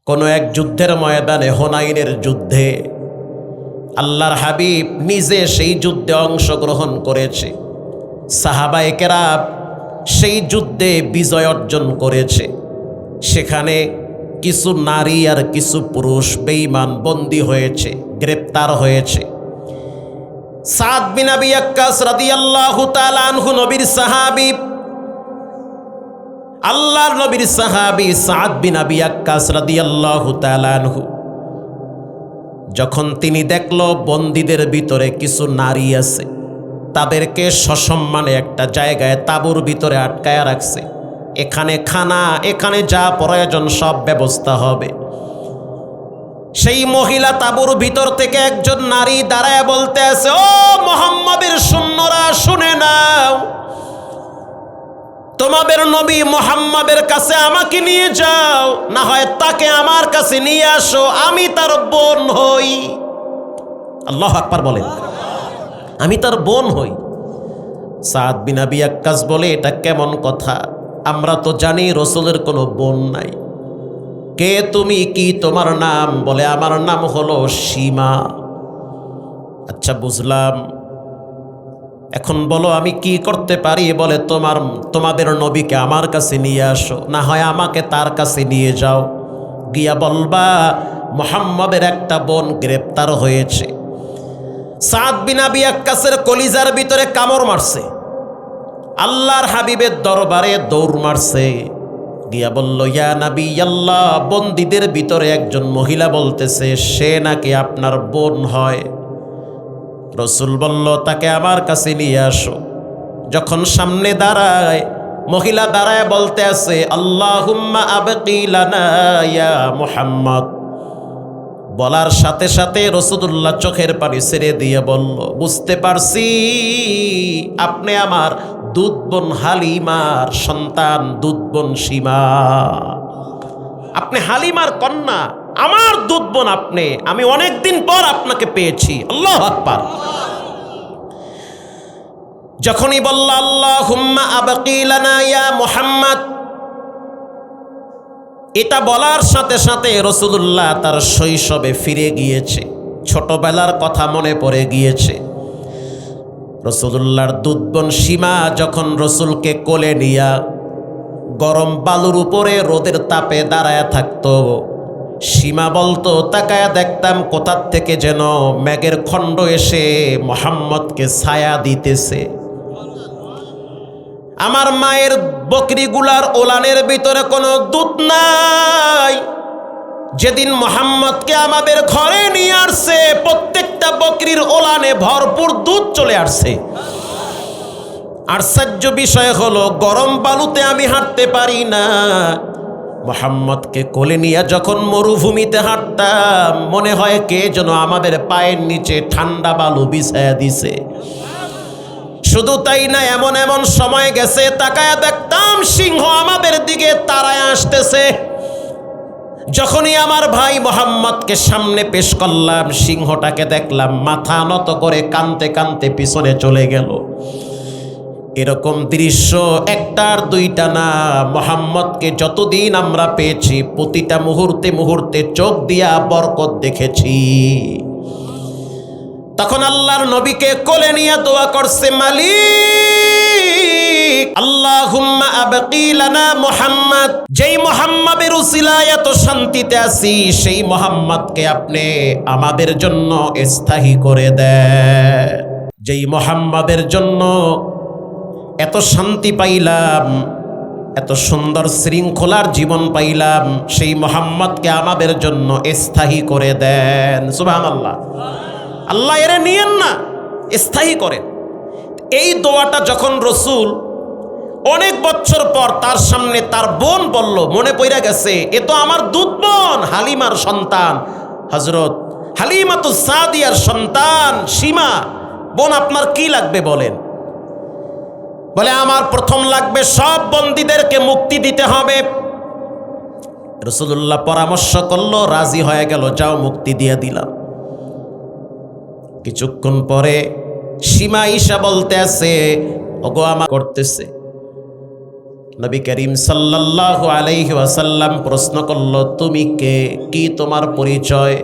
কোনো এক যুদ্ধের ময়দানে, হুনাইনের যুদ্ধে আল্লাহর হাবিব নিজে সেই যুদ্ধে অংশগ্রহণ করেছে। সাহাবায়ে কেরাম সেই যুদ্ধে বিজয় অর্জন করেছে। সেখানে কিছু নারী আর কিছু পুরুষ বেঈমান বন্দী হয়েছে, গ্রেপ্তার হয়েছে। সাদ বিন আবি ওয়াক্কাস রাদিয়াল্লাহু তাআলা আনহু, নবীর সাহাবী, আল্লাহর নবীর সাহাবী সাদ বিন আবি ওয়াক্কাস রাদিয়াল্লাহু তাআলা আনহু, যখন তিনি দেখল বন্দীদের ভিতরে কিছু নারী আছে, তাদেরকে সসম্মানে একটা জায়গায় তাঁবুর ভিতরে আটকায়া রাখছে। এখানে খানা, এখানে যা প্রয়োজন সব ব্যবস্থা হবে। সেই মহিলা তাঁবুর ভিতর থেকে একজন নারী দাঁড়ায় বলতে আছে, ও মুহাম্মদের সৈন্যরা শুনে নাও, তোমাদের নবী মুহাম্মদের কাছে আমাকে নিয়ে যাও, না হয় তাকে আমার কাছে নিয়ে আসো, আমি তার বোন হই। আল্লাহু আকবার বলেন, আমি তার বোন হই। সাদ বিন আবি ওয়াক্কাস বলে, এটা কেমন কথা? আমরা তো জানি রাসূলের কোনো বোন নাই। কে তুমি, কি তোমার নাম? বলে, আমার নাম হলো সীমা। আচ্ছা বুঝলাম, এখন বলো আমি কি করতে পারি? বলে, তোমাদের নবীকে আমার কাছে নিয়ে আসো, না হয় আমাকে তার কাছে নিয়ে যাও, গিয়া বলবা মুহাম্মদের একটা বোন গ্রেপ্তার হয়েছে। সাদ বিন আবি ওয়াক্কাসের কলিজার ভিতরে কামড় মারছে, আল্লাহর হাবিবের দরবারে দৌড় মারছে, গিয়া বলল, ইয়া নবী আল্লাহ, বন্দীদের ভিতরে একজন মহিলা বলতেছে সে নাকি আপনার বোন হয়। রাসূল বলল, তাকে আমার কাছে নিয়ে আসো। যখন সামনে দাঁড়ায়, মহিলা দাঁড়ায় বলতে আছে, আল্লাহুম্মা আবকি লানা ইয়া মুহাম্মদ। বলার সাথে সাথে রাসূলুল্লাহ চোখের পানি ছেড়ে দিয়ে বলল, বুঝতে পারছি আপনি আমার দুধ বোন হালিমার সন্তান, দুধ বোন সীমা। আপনি হালিমার কন্যা, আমার দুধ বোন আপনি। আমি অনেকদিন পর আপনাকে পেয়েছি। আল্লাহু আকবার। যখনই বলল আল্লাহুম্মা আবকি লানা ইয়া মুহাম্মদ, এটা বলার সাথে সাথে রাসূলুল্লাহ তার শৈশবে ফিরে গিয়েছে, ছোটবেলার কথা মনে পড়ে গিয়েছে। রাসূলুল্লাহর দুধ বোন সীমা যখন রাসূলকে কোলে নিয়া গরম বালুর উপরে রোদের তাপে দাঁড়ায় থাকতো, সীমা বলতো, তাকায়া দেখতাম কোথার থেকে যেন মেঘের খণ্ড এসে মুহাম্মদকে ছায়া দিতেছে। আমার মায়ের বকরিগুলার ওলানের ভিতরে কোনো দুধ নাই। যেদিন মুহাম্মদকে আমাদের ঘরে নিয়ে আসছে, প্রত্যেকটা বকরির ওলানে ভরপুর দুধ চলে আসছে। আশ্চর্য বিষয় হলো, গরম বালুতে আমি হাঁটতে পারি না। মুহাম্মদকে কোলে নিয়ে যখন মরুভূমিতে হাঁটতাম, মনে হয় কে যেন আমাদের পায়ের নিচে ঠান্ডা বালু বিছায়া দিছে। শুধু তাই না, এমন এমন সময় গেছে, তাকায়া দেখতাম সিংহ আমাদের দিকে তাড়ায় আসতেছে। যখনই আমার ভাই মুহাম্মদকে সামনে পেশ করলাম, সিংহটাকে দেখলাম মাথা নত করে কাঁদতে কাঁদতে পিছনে চলে গেল। এরকম দৃশ্য একটার দুইটা না, মুহাম্মদকে যতদিন আমরা পেয়েছি প্রতিটা মুহূর্তে মুহূর্তে চোখ দিয়া বরকত দেখেছি। তখন আল্লাহর নবীকে কোলে নিয়ে দোয়া করছে, মালিক আল্লাহুম্মা আবকি লানা মুহাম্মদ। যেই মুহাম্মাদের উসিলায় এত শান্তিতে আছি, সেই মুহাম্মদকে আপনি আমাদের জন্য স্থায়ী করে দেন। যেই মুহাম্মাদের জন্য এত শান্তি পাইলাম, এত সুন্দর শৃঙ্খলার জীবন পাইলাম, সেই মুহাম্মদকে আমাদের জন্য স্থায়ী করে দেন। সুবহানাল্লাহ। আল্লাহ এরে নিয়েন না, স্থায়ী করেন। এই দোয়াটা যখন রাসূল অনেক বছর পর তার সামনে তার বোন বলল, মনে পড়ে গেছে, এ তো আমার দুধ বোন হালিমার সন্তান, হযরত হালিমাতুস সাদিয়ার সন্তান সীমা। বোন, আপনার কি লাগবে বলেন? বলে, আমার প্রথম লাগবে সব বন্দীদেরকে মুক্তি দিতে হবে। রাসূলুল্লাহ পরামর্শ করলো, রাজি হয়ে গেল, যাও মুক্তি দিয়ে দিলাম। কিছুক্ষণ পরে সীমা ঈশা বলতে আছে, ওগো আমার করতেছে, নবী করিম সাল্লাল্লাহু আলাইহি ওয়াসাল্লাম প্রশ্ন করল, তুমি কে, কি তোমার পরিচয়?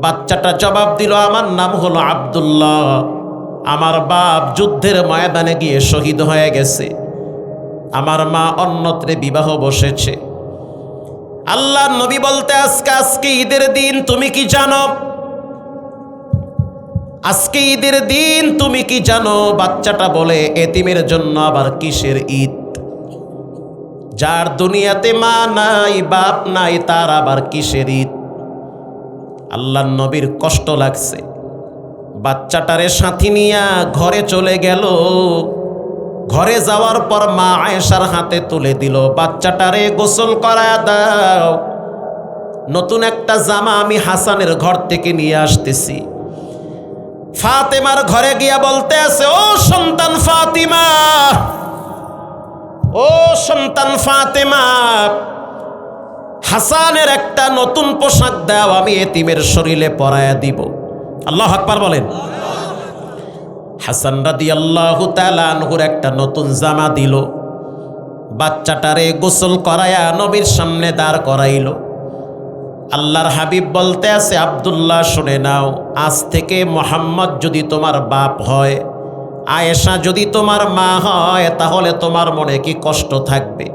বাচ্চাটা জবাব দিল, আমার নাম হলো আব্দুল্লাহ, আমার বাপ যুদ্ধের ময়দানে গিয়ে শহীদ হয়ে গেছে, আমার মা অন্যত্রে বিবাহ বসেছে। আল্লাহর নবী বলতে, আজকে ঈদের দিন, তুমি কি জানো? আজকে ঈদের দিন, তুমি কি জানো? বাচ্চাটা বলে, এতিমের জন্য আবার কিসের ঈদ? যার দুনিয়াতে মা নাই, বাপ নাই, তার আবার কিসের ঈদ? আল্লাহর নবীর কষ্ট লাগছে। বাচ্চাটারে সাথী নিয়া ঘরে চলে গেল। ঘরে যাওয়ার পর মা আয়েশার হাতে তুলে দিল, বাচ্চাটারে গোসল করায়া দাও, নতুন একটা জামা আমি হাসানের ঘর থেকে নিয়ে আসতেছি। ফাতেমার ঘরে গিয়া বলতে আছে, ও সন্তান ফাতিমা, ও সন্তান ফাতেমা, হাসানের একটা নতুন পোশাক দাও, আমি এতিমের শরীরে পরায়া দিব। আল্লাহু আকবার বলেন। হাসান রাদিয়াল্লাহু তাআলা আনহুর একটা নতুন জামা দিল, বাচ্চাটারে গোসল করায়া নবীর সামনে দাঁড় করাইল। আল্লাহর হাবিব বলতে আছে, আব্দুল্লাহ শুনে নাও, আজ থেকে মুহাম্মদ যদি তোমার বাপ হয়, আয়েশা যদি তোমার মা হয়, তাহলে তোমার মনে কি কষ্ট থাকবে?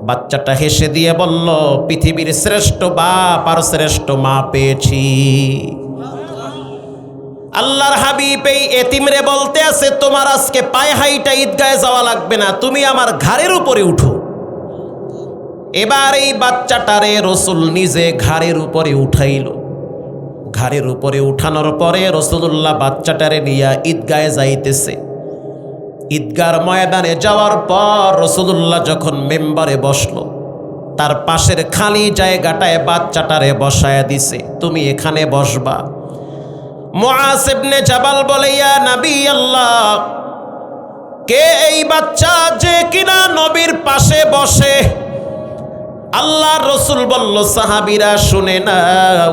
বাচ্চাটা হেসে দিয়ে বলল, পৃথিবীর শ্রেষ্ঠ বাপ আর শ্রেষ্ঠ মা পেয়েছি। আল্লাহর হাবিব এই এতিমরে বলতে আছে, তোমার আজকে পায়ে হাইটা ঈদগাহে যাওয়া লাগবে না, তুমি আমার ঘাড়ের উপরে উঠো। এবার এই বাচ্চাটারে রাসূল নিজে ঘাড়ের উপরে উঠাইল। ঘাড়ের উপরে উঠানোর পরে রাসূলুল্লাহ বাচ্চাটারে নিয়ে ঈদগাহে যাইতেছে। ঈদগার ময়দানে যাওয়ার পর রাসূলুল্লাহ যখন মেম্বারে বসলো, তার পাশের খালি জায়গাটায় বাচ্চাটারে বসায়া দিছে, তুমি এখানে বসবা। মুআজ ইবনে জাবাল বলে, ইয়া নবী আল্লাহ, কে এই বাচ্চা যে কিনা নবীর পাশে বসে? আল্লাহর রাসূল বলল, সাহাবীরা শুনে নাও,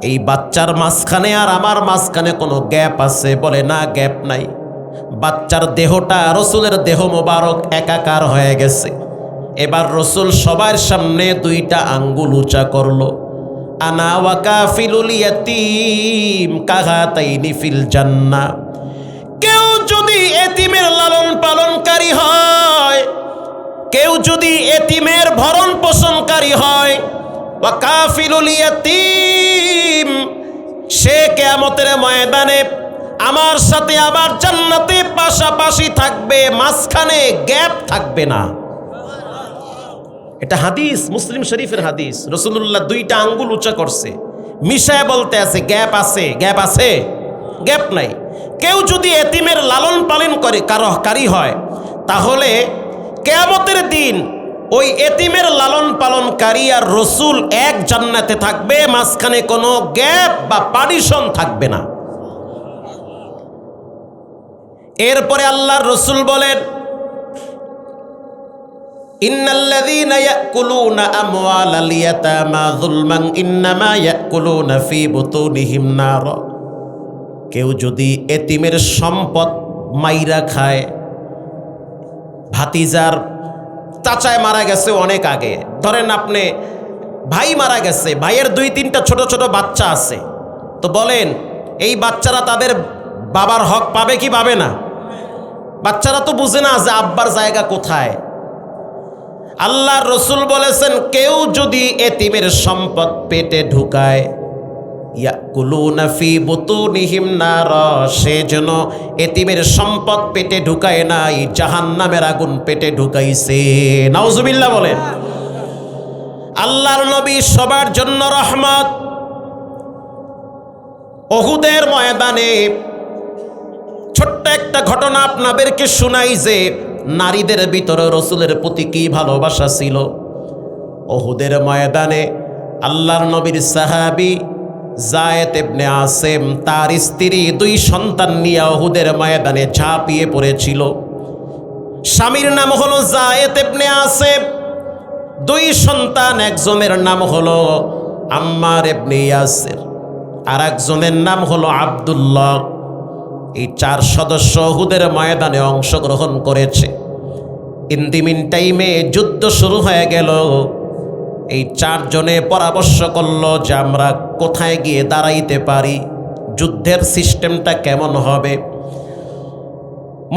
এই বাচ্চার মাঝখানে আর আমার মাঝখানে কোনো গ্যাপ আছে? বলে, না, গ্যাপ নাই। বাচ্চার দেহটা রাসূলের দেহ মোবারক একাকার হয়ে গেছে। এবার রাসূল সবার সামনে দুইটা আঙ্গুল উঁচা করলো, আনা ওয়া কাফিলুল ইয়াতীম কাহাতাইনি ফিল জান্নাহ। কেউ যদি এতিমের লালন পালনকারী হয়, কেউ যদি এতিমের ভরণ পোষণকারী হয়, ওয়া কাফিলুল ইয়াতীম, সে কিয়ামতের ময়দানে আমার সাথে আমার জান্নাতে পাশাপাশি থাকবে, মাঝখানে গ্যাপ থাকবে না। এটা হাদিস, মুসলিম শরীফের হাদিস। রাসূলুল্লাহ দুইটা আঙ্গুল উঁচা করছে, মিশায় বলতে আছে, গ্যাপ আছে, গ্যাপ আছে, গ্যাপ নাই। কেউ যদি এতিমের লালন পালন করে কারি হয়, তাহলে কিয়ামতের দিন ওই এতিমের লালন পালনকারী আর রাসূল এক জান্নাতে থাকবে, মাঝখানে কোনো গ্যাপ বা পার্টিশন থাকবে না। এরপরে আল্লাহর রাসূল বলেন, ইন্নাল্লাযীনা ইয়াকুলুনা আমওয়ালাল ইয়াতামা যুলমান ইন্নামা ইয়াকুলুনা ফী বুতুনিহিম নার। কেউ যদি এতিমের সম্পদ মাইরা খায়, ভাতিজার চাচায় মারা গেছে অনেক আগে, ধরেন আপনি ভাই মারা গেছে, ভাইয়ের 2-3টা ছোট ছোট বাচ্চা আছে, তো বলেন এই বাচ্চারা তাদের বাবার হক পাবে কি পাবে না? বাচ্চারা তো বুঝে না যে আব্বার জায়গা কোথায়। আল্লাহর রাসূল বলেছেন, কেউ যদি এতিমের সম্পদ পেটে ঢুকায়, ইয়াকুলুনা ফী বুতুনিহিম নার, সে যেন এতিমের সম্পদ পেটে ঢুকায় নাই, জাহান্নামের আগুন পেটে ঢুকাইছে। নাউজুবিল্লাহ বলেন। আল্লাহর নবী সবার জন্য রহমত। উহুদের ময়দানে ছোট্ট একটা ঘটনা আপনাদেরকে শোনাই যে নারীদের ভিতরে রাসূলের প্রতি কি ভালোবাসা ছিল। উহুদের ময়দানে আল্লাহর নবীর সাহাবী যায়েদ ইবনে আসিম তার স্ত্রী 2 সন্তান নিয়ে উহুদের ময়দানে ঝাঁপিয়ে পড়েছিল। স্বামীর নাম হলো যায়েদ ইবনে আসিম, 2 সন্তান, একজনের নাম হলো আম্মার ইবনে ইয়াসির, আর একজনের নাম হলো আব্দুল্লাহ। এই 4 সদস্য উহুদের ময়দানে অংশগ্রহণ করেছে। ইন দি মিন টাইমে যুদ্ধ শুরু হয়ে গেল। এই চারজনে পরামর্শ করলো যে আমরা কোথায় গিয়ে দাঁড়াইতে পারি, যুদ্ধের সিস্টেমটা কেমন হবে।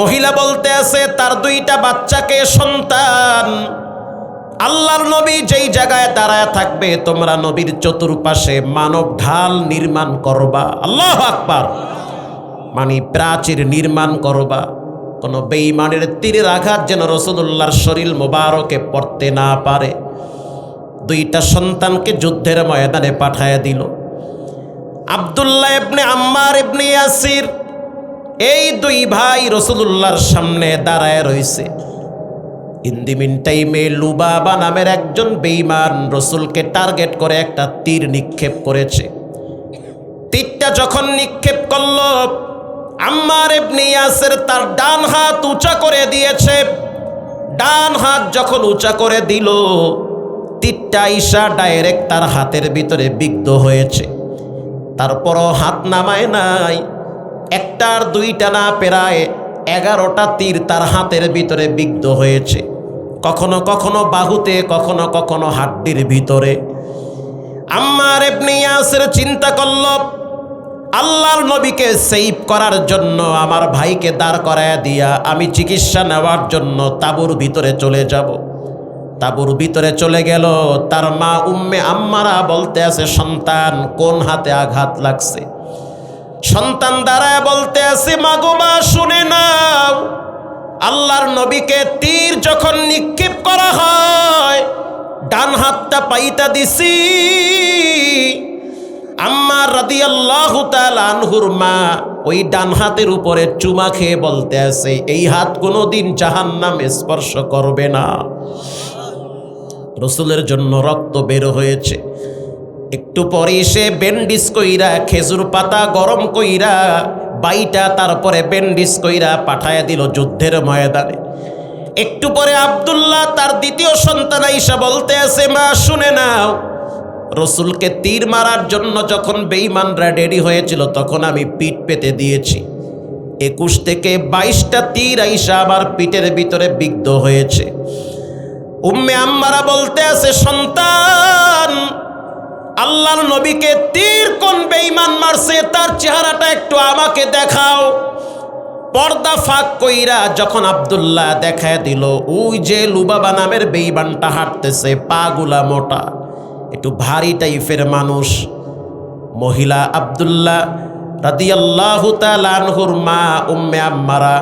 মহিলা বলতে আছে তার দুইটা বাচ্চাকে সন্তান, আল্লাহর নবী যেই জায়গায় দাঁড়ায় থাকবে তোমরা নবীর চতুর্পাশে মানব ঢাল নির্মাণ করবা। আল্লাহু আকবার। মানে প্রাচীর নির্মাণ করবা, কোনো বেঈমানের তীরের আঘাত যেন রাসূলুল্লাহর শরীর মোবারকে পড়তে না পারে। দুইটা সন্তানকে যুদ্ধের ময়দানে পাঠায় দিল। আব্দুল্লাহ ইবনে আম্মার ইবনে ইয়াসির এই দুই ভাই রাসূলুল্লাহর সামনে দাঁড়ায় রইছে। ইন দি মিন টাইমে লুবাবা নামের একজন বেঈমান রাসূলকে টার্গেট করে একটা তীর নিক্ষেপ করেছে। তীরটা যখন নিক্ষেপ করল, আম্মার ইবনে ইয়াসির তার ডান হাত উঁচা করে দিয়েছে। ডান হাত যখন উঁচা করে দিল, তীরটা আইসা ডাইরেক্ট তার হাতের ভিতরে বিদ্ধ হয়েছে। তারপরও হাত নামায় নাই। একটার দুইটা না, প্রায় 11টা তীর তার হাতের ভিতরে বিদ্ধ হয়েছে, কখনো কখনো বাহুতে, কখনো কখনো হাড্ডির ভিতরে। আম্মার ইবনে ইয়াসির চিন্তা করল, আল্লাহর নবীকে সেভ করার জন্য আমার ভাইকে দাঁড় করায় দিয়া আমি চিকিৎসা নেওয়ার জন্য তাঁবুর ভিতরে চলে যাব। তাঁবুর ভিতরে চলে গেল। তার মা উম্মে আম্মারা বলতে আছে, সন্তান কোন হাতে আঘাত লাগছে? সন্তান দাঁড়ায় বলতে আছে, মা গো মা, শুনে নাও, আল্লাহর নবীকে তীর যখন নিক্ষেপ করা হয় ডান হাতটা পাইতা দিছি। আম্মার রাদিয়াল্লাহু তাআলা আনহুর মা ওই ডান হাতের উপরে চুমা খেয়ে বলতে আছে, এই হাত কোনোদিন জাহান্নামে স্পর্শ করবে না। রসুলের জন্য রক্ত বের হয়েছে। একটু পরে সে ব্যান্ডিজ কইরা, খেজুর পাতা গরম কইরা বাইটা, তারপরে ব্যান্ডিজ কইরা পাঠায় দিল যুদ্ধের ময়দানে। একটু পরে আব্দুল্লাহ তার দ্বিতীয় সন্তান আইসা বলতে আছে, মা শুনে নাও, রসুলকে তীর মারার জন্য যখন বেঈমানরা রেডি হয়েছিল তখন আমি পিঠ পেতে দিয়েছি। 21 থেকে 22টা তীর আইসা আমার পিঠের ভিতরে বিদ্ধ হয়েছে। উম্মে আম্মারা বলতে আছে, সন্তান, আল্লাহর নবীকে তীর কোন বেঈমান মারছে তার চেহারাটা একটু আমাকে দেখাও। পর্দা ফাঁক কইরা যখন আব্দুল্লাহ দেখায় দিল, ওই যে লুবাবা নামের বেঈমানটা হাঁটতেছে, পাগুলা মোটা, একটু ভারী টাইপের মানুষ। মহিলা আব্দুল্লাহ রাদিয়াল্লাহু তাআলা আনহুর মা উম্মে আম্মারা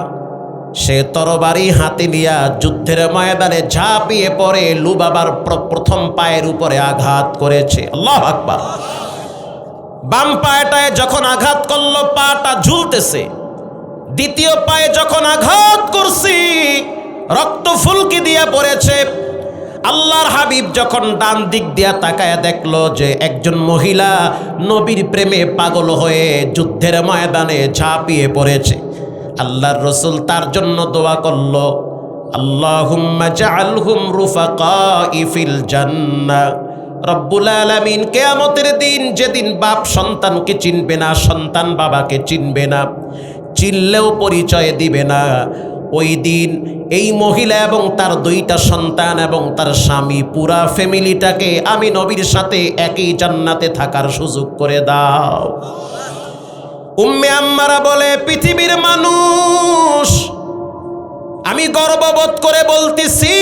সে তরবারি হাতে নিয়া যুদ্ধের ময়দানে ঝাঁপিয়ে পড়ে লুবাবার প্রথম পায়ের উপরে আঘাত করেছে। আল্লাহু আকবার। বাম পায়েটায় যখন আঘাত করলো পাটা ঝুলতেছে। দ্বিতীয় পায়ে যখন আঘাত করছি রক্ত ফুলকি দিয়া পড়েছে। আল্লাহর হাবিব যখন ডান দিক দিয়া তাকায় দেখলো যে একজন মহিলা নবীর প্রেমে পাগল হয়ে যুদ্ধের ময়দানে ঝাঁপিয়ে পড়েছে। আল্লাহর রসুল তার জন্য দোয়া করলো, আল্লাহুম্মা জাআলহুম রুফাকাই ফিল জান্নাহ। রব্বুল আলামিন কিয়ামতের দিন, যেদিন বাপ সন্তানকে চিনবে না, সন্তান বাবাকে চিনবে না, চিনলেও পরিচয় দিবে না, ওই দিন এই মহিলা এবং তার 2টা সন্তান এবং তার স্বামী পুরা ফ্যামিলিটাকে আমি নবীর সাথে একই জান্নাতে থাকার সুযোগ করে দাও। উম্মে আম্মারা বলে, পৃথিবীর মানুষ, আমি গর্ববোধ করে বলতেছি,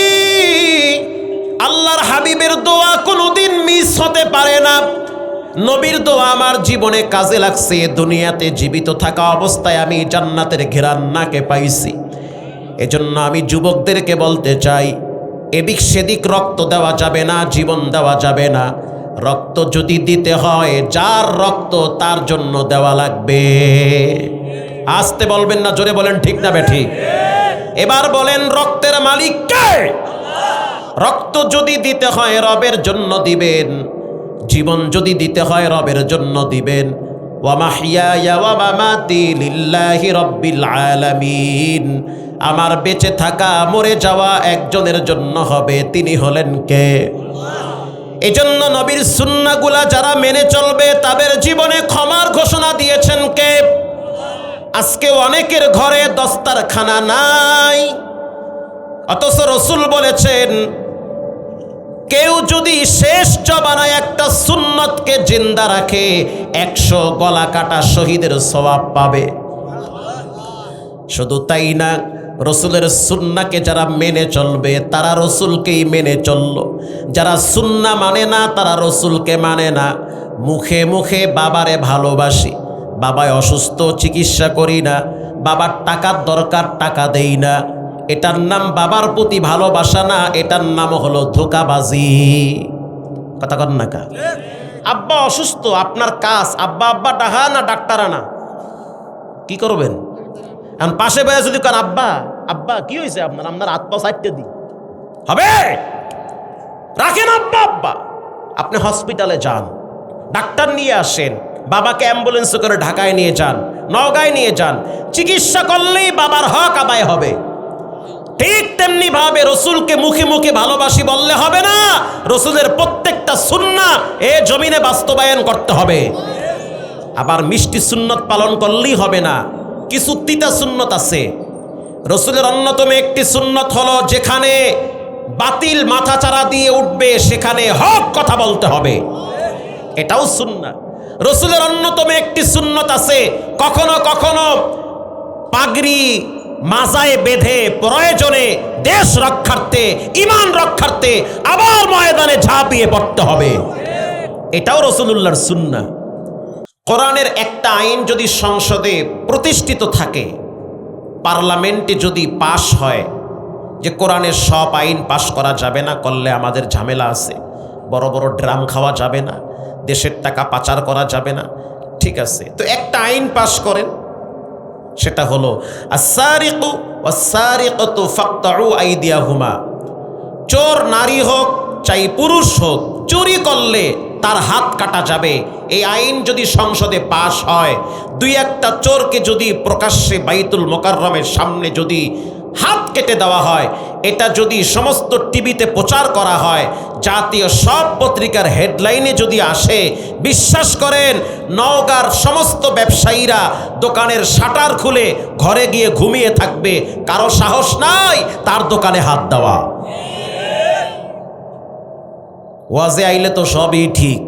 আল্লাহর হাবিবের দোয়া কোনোদিন মিস হতে পারে না। নবীর দোয়া আমার জীবনে কাজে লাগছে। দুনিয়াতে জীবিত থাকা অবস্থায় আমি জান্নাতের ঘেরান নাকে পাইছি। এজন্য আমি যুবকদেরকে বলতে চাই, এদিক সেদিক রক্ত দেওয়া যাবে না, জীবন দেওয়া যাবে না। রক্ত যদি দিতে হয়, যার রক্ত তার জন্য দেওয়া লাগবে। আসতে বলবেন না, জোরে বলেন ঠিক না বেঠিক? এবার বলেন, রক্তের মালিক কে? রক্ত যদি দিতে হয় রবের জন্য দিবেন, জীবন যদি দিতে হয় রবের জন্য দিবেন। ওয়া মাহইয়ায়া ওয়া মামাতি লিল্লাহি রাব্বিল আলামিন। আমার বেঁচে থাকা মরে যাওয়া একজনের জন্য হবে, তিনি হলেন কে? এজন্য নবীর সুন্নাহগুলা যারা মেনে চলবে তাদের জীবনে ক্ষমার ঘোষণা দিয়েছেন কে? আজকে অনেকের ঘরে দস্তারখানা নাই, অথচ রসুল বলেছেন কেউ যদি শেষ জমানায় একটা সুন্নতকে জিন্দা রাখে 100 গলা কাটা শহীদের সওয়াব পাবে। শুধু তাই না, রসুলের সুন্নাহকে যারা মেনে চলবে তারা রসুলকেই মেনে চলল, যারা সুন্নাহ মানে না তারা রসুলকে মানে না। মুখে মুখে বাবারে ভালোবাসি, বাবায় অসুস্থ চিকিৎসা করি না, বাবার টাকার দরকার টাকা দেই না, এটার নাম বাবার প্রতি ভালোবাসা না, এটার নাম হলো ধোঁকাবাজি। কথা কন না কা? আব্বা অসুস্থ, আপনার কাজ আব্বা আব্বা ডাহা না ডাক্তার আনা, কি করবেন? এখন পাশে বয়ে যদি কার আব্বা আব্বা কি হয়েছে আপনার, আপনার হাত পা সাইডটা দিই হবে, রাখেন আব্বা আব্বা। আপনি হসপিটালে যান, ডাক্তার নিয়ে আসেন, বাবাকে অ্যাম্বুলেন্সে করে ঢাকায় নিয়ে যান, নওগাঁয় নিয়ে যান, চিকিৎসা করলেই বাবার হক আদায় হবে। ঠিক তেমনি ভাবে রসুলকে মুখে মুখে ভালোবাসি বললে হবে না, রসুলের প্রত্যেকটা সুন্নাহ এ জমিনে বাস্তবায়ন করতে হবে। আবার মিষ্টি সুন্নত পালন করলেই হবে না, কিছু তিতা সুন্নত আছে। রসুলের অন্যতম একটি সুন্নত হলো যেখানে বাতিল মাথাচাড়া দিয়ে উঠবে সেখানে হক কথা বলতে হবে, এটাও সুন্নাহ। রসুলের অন্যতম একটি সুন্নত আছে, কখনো কখনো পাগড়ি মাজায় বেঁধে প্রয়োজনে দেশ রক্ষার্থে ঈমান রক্ষার্থে আবার ময়দানে ঝাঁপিয়ে পড়তে হবে, এটাও রাসূলুল্লাহর সুন্নাহ। কোরআনের একটা আইন যদি সংসদে প্রতিষ্ঠিত থাকে, পার্লামেন্টে যদি পাশ হয় যে কোরআনের সব আইন পাশ করা যাবে না, করলে আমাদের ঝামেলা আছে, বড় বড় ড্রাম খাওয়া যাবে না, দেশের টাকা পাচার করা যাবে না, ঠিক আছে, তো একটা আইন পাশ করেন, সেটা হলো আস-সারিকু ওয়াস-সারিকাতু ফাকতাউ আইদিয়াহুমা। চোর নারী হোক চাই পুরুষ হোক, চুরি করলে তার হাত কাটা যাবে। এই আইন যদি সংসদে পাশ হয়, দুই একটা চোরকে যদি প্রকাশ্যে বাইতুল মোকাররমের সামনে যদি হাত কেটে দেওয়া হয়, এটা যদি সমস্ত টিভিতে প্রচার করা হয়, জাতীয় সব পত্রিকার হেডলাইনে যদি আসে, বিশ্বাস করেন নওগাঁর সমস্ত ব্যবসায়ীরা দোকানের শাটার খুলে ঘরে গিয়ে ঘুমিয়ে থাকবে, কারো সাহস নাই তার দোকানে হাত দেওয়া। ওয়াজে আইলে তো সবই ঠিক,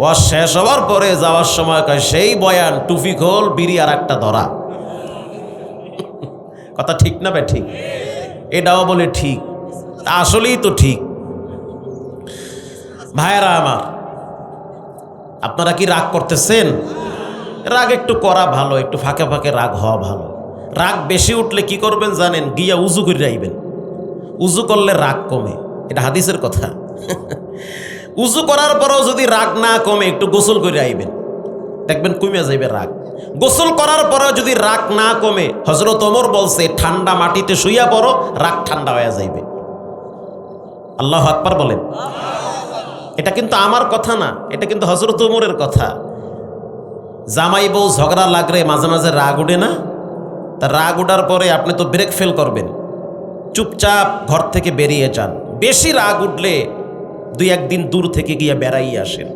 ওয়াজ শেষ হওয়ার পরে যাওয়ার সময় কয় সেই বয়ান, টুপি খোল, বিড়ি আর একটা ধরা। কথা ঠিক না বে ঠিক? এটাও বলে ঠিক, আসলেই তো ঠিক। ভাইয়েরা আমার, আপনারা কি রাগ করতেছেন? রাগ একটু করা ভালো, একটু ফাঁকে ফাঁকে রাগ হওয়া ভালো। রাগ বেশি উঠলে কি করবেন জানেন? গিয়া উজু করে আইবেন, উজু করলে রাগ কমে, এটা হাদিসের কথা। উজু করার পরেও যদি রাগ না কমে, একটু গোসল করে আইবেন, দেখবেন কমে যাইবে রাগ। গোসল করার পরেও যদি রাগ না কমে, হযরত ওমর বলছে ঠান্ডা মাটিতে শুইয়া পড়ো, রাগ ঠান্ডা হয়ে যাইবে। আল্লাহু আকবার বলেন। এটা কিন্তু আমার কথা না, এটা কিন্তু হযরত ওমরের কথা। জামাই বউ ঝগড়া লাগলে মাঝে মাঝে রাগ উঠে না? তা রাগ উঠার পরে আপনি তো ব্রেক ফেল করবেন, চুপচাপ ঘর থেকে বেরিয়ে যান। বেশি রাগ উঠলে দুই একদিন দূর থেকে গিয়ে বেড়াইয়ে আসেন,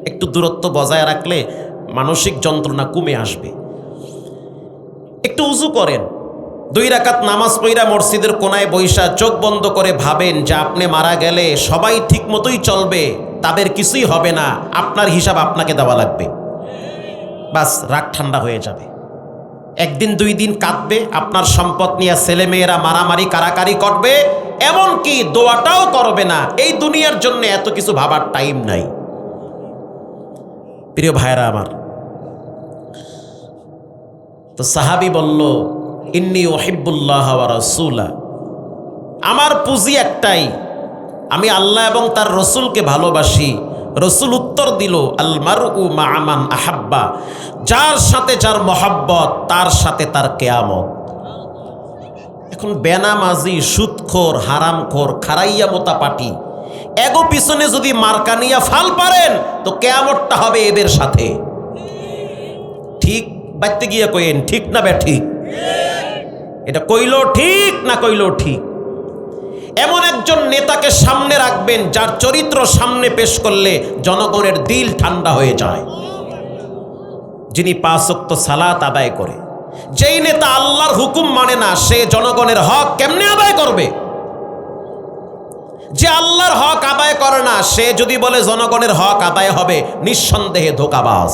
একটু দূরত্ব বজায় রাখলে মানসিক যন্ত্রণা কমে আসবে। একটু উজু করেন, 2 রাকাত নামাজ পড়া মসজিদের কোনায় বৈশা চোখ বন্ধ করে ভাবেন যে আপনি মারা গেলে সবাই ঠিক মতোই চলবে, তাদের কিছুই হবে না, আপনার হিসাব আপনাকে দেওয়া লাগবে। বাস, রাগ ঠান্ডা হয়ে যাবে। একদিন 2 দিন কাঁদবে, আপনার সম্পদ নিয়ে ছেলেমেয়েরা মারামারি কারাকারি করবে, এমনকি দোয়াটাও করবে না। এই দুনিয়ার জন্য এত কিছু ভাবার টাইম নাই। প্রিয় ভাইরা আমার, তো সাহাবী বলল ইন্নী উহিব্বুল্লাহ ওয়া রাসূলা, আমার পুঁজি একটাই, আমি আল্লাহ এবং তার রসুলকে ভালোবাসি। রসুল উত্তর দিল আল মারউ মা মান আহাব্বা, যার সাথে যার মহব্বত তার সাথে তার কিয়ামত। এখন বেনামাজি, সুদখোর, হারামখোর, খারাইয়া মোতা পাটি, এগো পিছনে যদি মার্কানিয়া ফাল পারেন তো কিয়ামতটা হবে এদের সাথে। ঠিক বাইতে গিয়ে কইেন ঠিক না বে ঠিক? এটা কইলো ঠিক না কইলো ঠিক? এমন একজন নেতাকে সামনে রাখবেন যার চরিত্র সামনে পেশ করলে জনগণের দিল ঠান্ডা হয়ে যায়, যিনি 5 ওয়াক্ত সালাত আদায় করে, যেই নেতা আল্লাহর হুকুম মানে না সে জনগণের হক কেমনে আদায় করবে? যে আল্লাহর হক আদায় করে না সে যদি বলে জনগণের হক আদায় হবে, নিঃসন্দেহে ধোঁকাবাজ।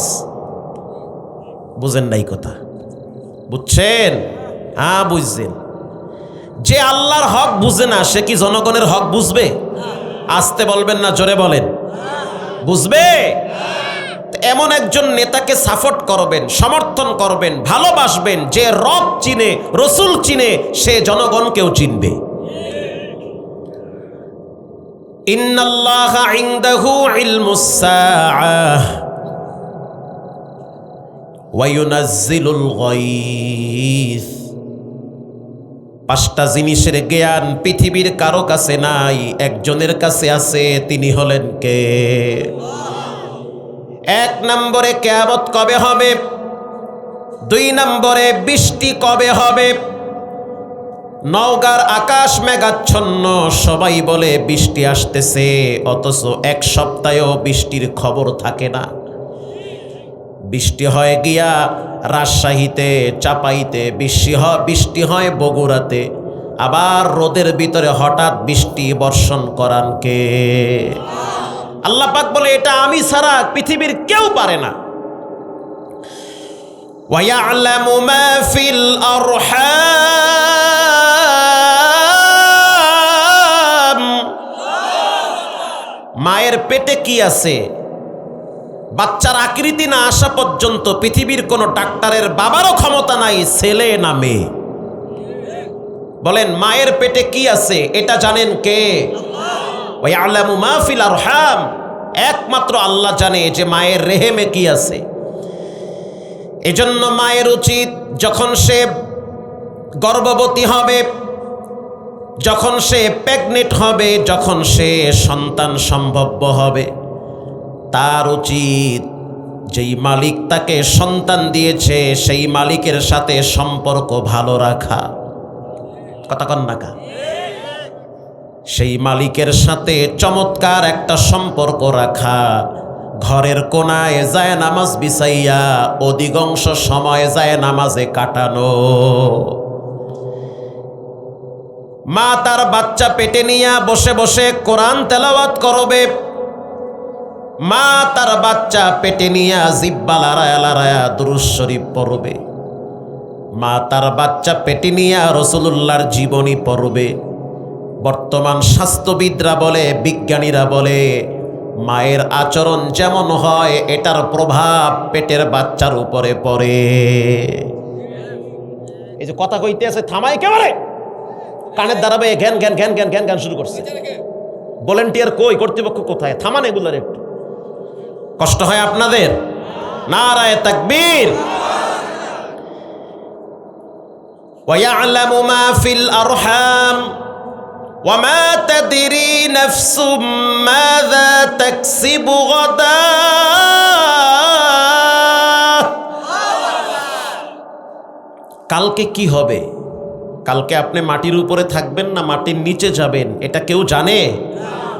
বুঝেন নাই কথা? বুঝছেন? হ্যাঁ বুঝছেন। যে আল্লাহর হক বুঝে না সে কি জনগণের হক বুঝবে? আসতে বলবেন না, জোরে বলেন। বুঝবে? এমন একজন নেতাকে সাপোর্ট করবেন, সমর্থন করবেন, ভালোবাসবেন যে রব চিনে, রসুল চিনে, সে জনগণকেও চিনবে। ইন্নাল্লাহা ইনদাহু ইলমুস সাআহ ওয়া ইউনাজ্জিলুল গায়স। 5টা জিনিসের জ্ঞান পৃথিবীর কারো কাছে নাই, একজনের কাছে আছে। তিনি হলেন কে? 1 নম্বরে কিয়ামত কবে হবে, 2 নম্বরে বৃষ্টি কবে হবে। নওগাঁর আকাশ মেঘাচ্ছন্ন, সবাই বলে বৃষ্টি আসতেছে, অথচ 1 সপ্তাহেও বৃষ্টির খবর থাকে না। বৃষ্টি হয় গিয়া রাজশাহীতে, চাপাইতে, বৃষ্টি হয় বগুড়াতে, আবার রোদের ভিতরে হঠাৎ বৃষ্টি বর্ষণ করান কে? আল্লাহ পাক বলে এটা আমি ছাড়া পৃথিবীর কেউ পারে না। ওয়া ইয়ালামু মা ফিল আরহাম। মায়ের পেটে কি আছে বাচ্চার আকৃতি না আসা পর্যন্ত পৃথিবীর কোনো ডাক্তারের বাবারও ক্ষমতা নাই ছেলে না মেয়ে। বলেন মায়ের পেটে কি আছে এটা জানেন কে? ওয়া ইয়ালামু মা ফিল আরহাম। একমাত্র আল্লাহ জানে যে মায়ের রেহেমে কি আছে। এজন্য মায়ের উচিত যখন সে গর্ভবতী হবে, যখন সে প্রেগনেন্ট হবে, যখন সে সন্তান সম্ভব্য হবে, তার উচিত যেই মালিক তাকে সন্তান দিয়েছে সেই মালিকের সাথে সম্পর্ক ভালো রাখা। কথা কন না কা? সেই মালিকের সাথে চমৎকার একটা সম্পর্ক রাখা, ঘরের কোনায় যায় নামাজ বিছাইয়া অধিকাংশ সময় যায় নামাজে কাটানো। মা তার বাচ্চা পেটে নিয়া বসে বসে কোরআন তেলাওয়াত করবে। মা তার বাচ্চা পেটে নিয়া জিব্বা লড়ায়া লড়ায়া দুরূদ শরীফ পড়বে। মা তার বাচ্চা পেটে নিয়া রাসূলুল্লাহর জীবনী পড়বে। বর্তমান স্বাস্থ্যবিদরা বলে, বিজ্ঞানীরা বলে, মায়ের আচরণ যেমন হয় এটার প্রভাব পেটের বাচ্চার উপরে পড়ে। এই যে কথা কইতে আছে থামাই একেবারে, কানের দাঁড়াবে ঘ্যান ঘ্যান ঘ্যান ঘ্যান ঘ্যান ঘ্যান শুরু করছে। ভলান্টিয়ার কই, কর্তৃপক্ষ কোথায়? থামান এগুলার একটু। কষ্ট হয় আপনাদের? নারায়ে তাকবীর। ওয়া ইয়ালামু মা ফিল আরহাম ওয়া মা তাদরি নাফসুম মাযা তাকসিবু গাদা। কালকে কি হবে? কালকে আপনি মাটির উপরে থাকবেন না মাটির নিচে যাবেন এটা কেউ জানে?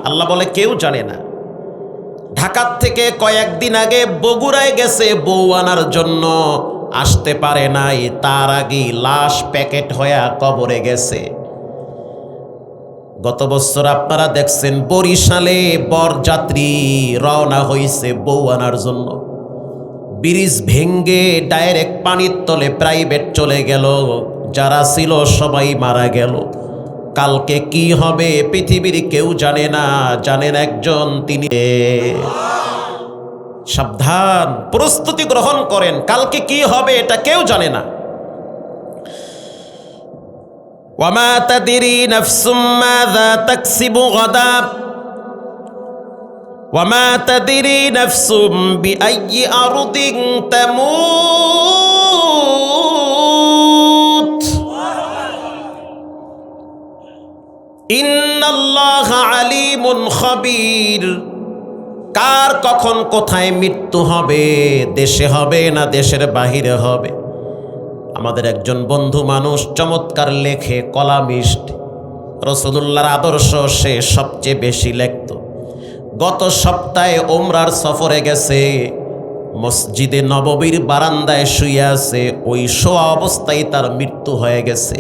আল্লাহ বলে কেউ জানে না। ঢাকার থেকে কয়েকদিন আগে বগুড়ায় গেছে বউ আনার জন্য, আসতে পারে নাই, তার আগে লাশ প্যাকেট হয়ে কবরে গেছে। গত বছর আপনারা দেখছেন বরিশালে বরযাত্রী রওনা হয়েছে বউ আনার জন্য, ব্রিজ ভেঙ্গে ডাইরেক্ট পানির তলে প্রাইভেট চলে গেল, যারা ছিল সবাই মারা গেল। কালকে কি হবে পৃথিবীর কেউ জানে না, জানেন একজন, তিনি। সাবধান, প্রস্তুতি গ্রহণ করেন, কালকে কি হবে এটা কেউ জানে না। ওয়ামা তাদরি নাফসুম মাযা তাকসিবু গাদা ওয়ামা তাদরি নাফসুম বিআইয়ি আরদিন তামুত ইন্নাল্লাহা আলিমুন খাবীর। কার কখন কোথায় মৃত্যু হবে, দেশে হবে না দেশের বাহিরে হবে। আমাদের একজন বন্ধু মানুষ চমৎকার লেখে, কলামিস্ট, রাসূলুল্লাহর আদর্শ সে সবচেয়ে বেশি লেখত। গত সপ্তাহে উমরার সফরে গেছে, মসজিদে নববীর বারান্দায় শুয়ে আছে, ওই শোয়া অবস্থায় তার মৃত্যু হয়ে গেছে।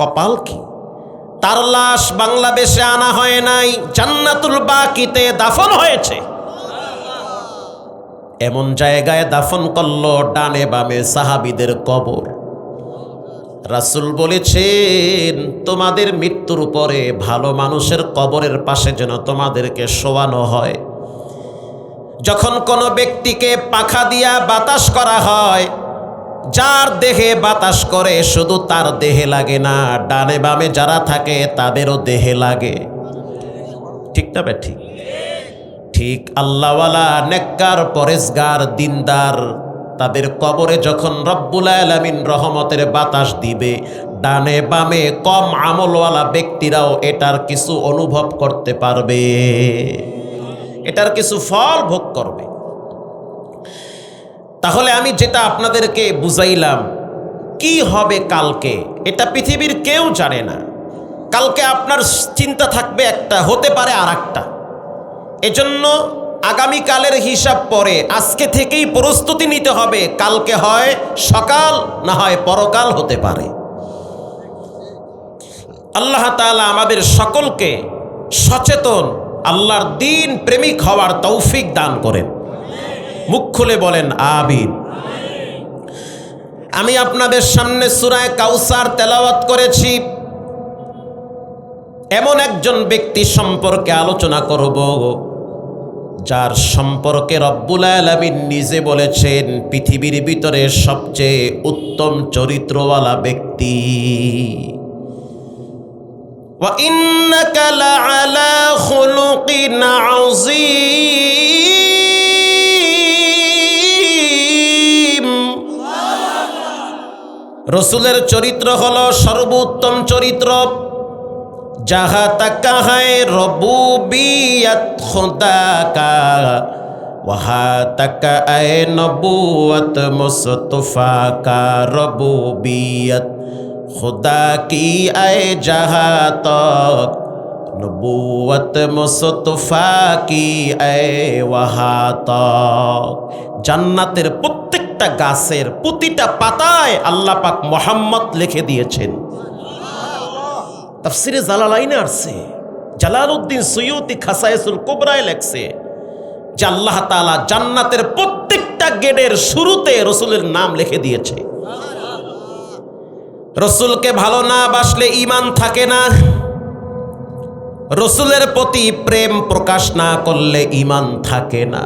কপাল কি, তার লাশ বাংলাদেশে আনা হয় নাই, জান্নাতুল বাকিতে দাফন হয়েছে। এমন জায়গায় দাফন করলো ডানে বামে সাহাবীদের কবর। রাসূল বলেছেন, তোমাদের মৃত্যুর পরে ভালো মানুষের কবরের পাশে যেন তোমাদেরকে শোয়ানো হয়। যখন কোনো ব্যক্তিকে পাখা দিয়া বাতাস করা হয়, যার দেহে বাতাস করে শুধু তার দেহে লাগে না, ডানে বামে যারা থাকে তাদেরও দেহে লাগে। ঠিক না ঠিক? ঠিক আল্লাহওয়ালা, নেককার, পরেজগার, দিনদার, তাদের কবরে যখন রব্বুল আলামিন রহমতের বাতাস দিবে, ডানে বামে কম আমলওয়ালা ব্যক্তিরাও এটার কিছু অনুভব করতে পারবে, এটার কিছু ফল ভোগ করবে। তাহলে আমি যেটা আপনাদেরকে বুঝাইলাম, কি হবে কালকে, এটা পৃথিবীর কেউ জানে না। কালকে আপনার চিন্তা থাকবে একটা, হতে পারে আর একটা। এজন্য আগামীকালের হিসাব পরে আজকে থেকেই প্রস্তুতি নিতে হবে, কালকে হয় সকাল, না হয় পরকাল হতে পারে। আল্লাহ তাআলা আমাদের সকলকে সচেতন, আল্লাহর দ্বীন প্রেমিক হওয়ার তৌফিক দান করেন। মুখ খুলে বলেন আমিন। আমি আপনাদের সামনে সূরা কাউসার তেলাওয়াত করেছি। এমন একজন ব্যক্তি সম্পর্কে আলোচনা করব, যার সম্পর্কে রব্বুল আলামিন নিজে বলেছেন পৃথিবীর ভিতরে সবচেয়ে উত্তম চরিত্রওয়ালা ব্যক্তি। ওয়া ইন্নাকা লাআলা খুলুকিন আযীম। রাসূলের চরিত্র হলো সর্বোত্তম চরিত্র। जहाँ तक है रबूबियत खुदा का, वहाँ तक है नबूवत मुस्तफा का। रबूबियत खुदा की है जहाँ तक, नबूवत मुस्तफा की है वहाँ तक। জান্নাতের প্রত্যেকটা গাছের প্রতিটা পাতায় আল্লাহ পাক মুহাম্মদ লিখে দিয়েছেন। তাফসিরে জালালাইনে আসছে, জালালউদ্দিন সুয়ুতি খাসায়েসুল কুবরায় লেখছে যে আল্লাহ তাআলা জান্নাতের প্রত্যেকটা গেটের শুরুতে রাসূলের নাম লিখে দিয়েছে। রাসূলকে ভালো না বাসলে ঈমান থাকে না, রাসূলের প্রতি প্রেম প্রকাশ না করলে ঈমান থাকে না।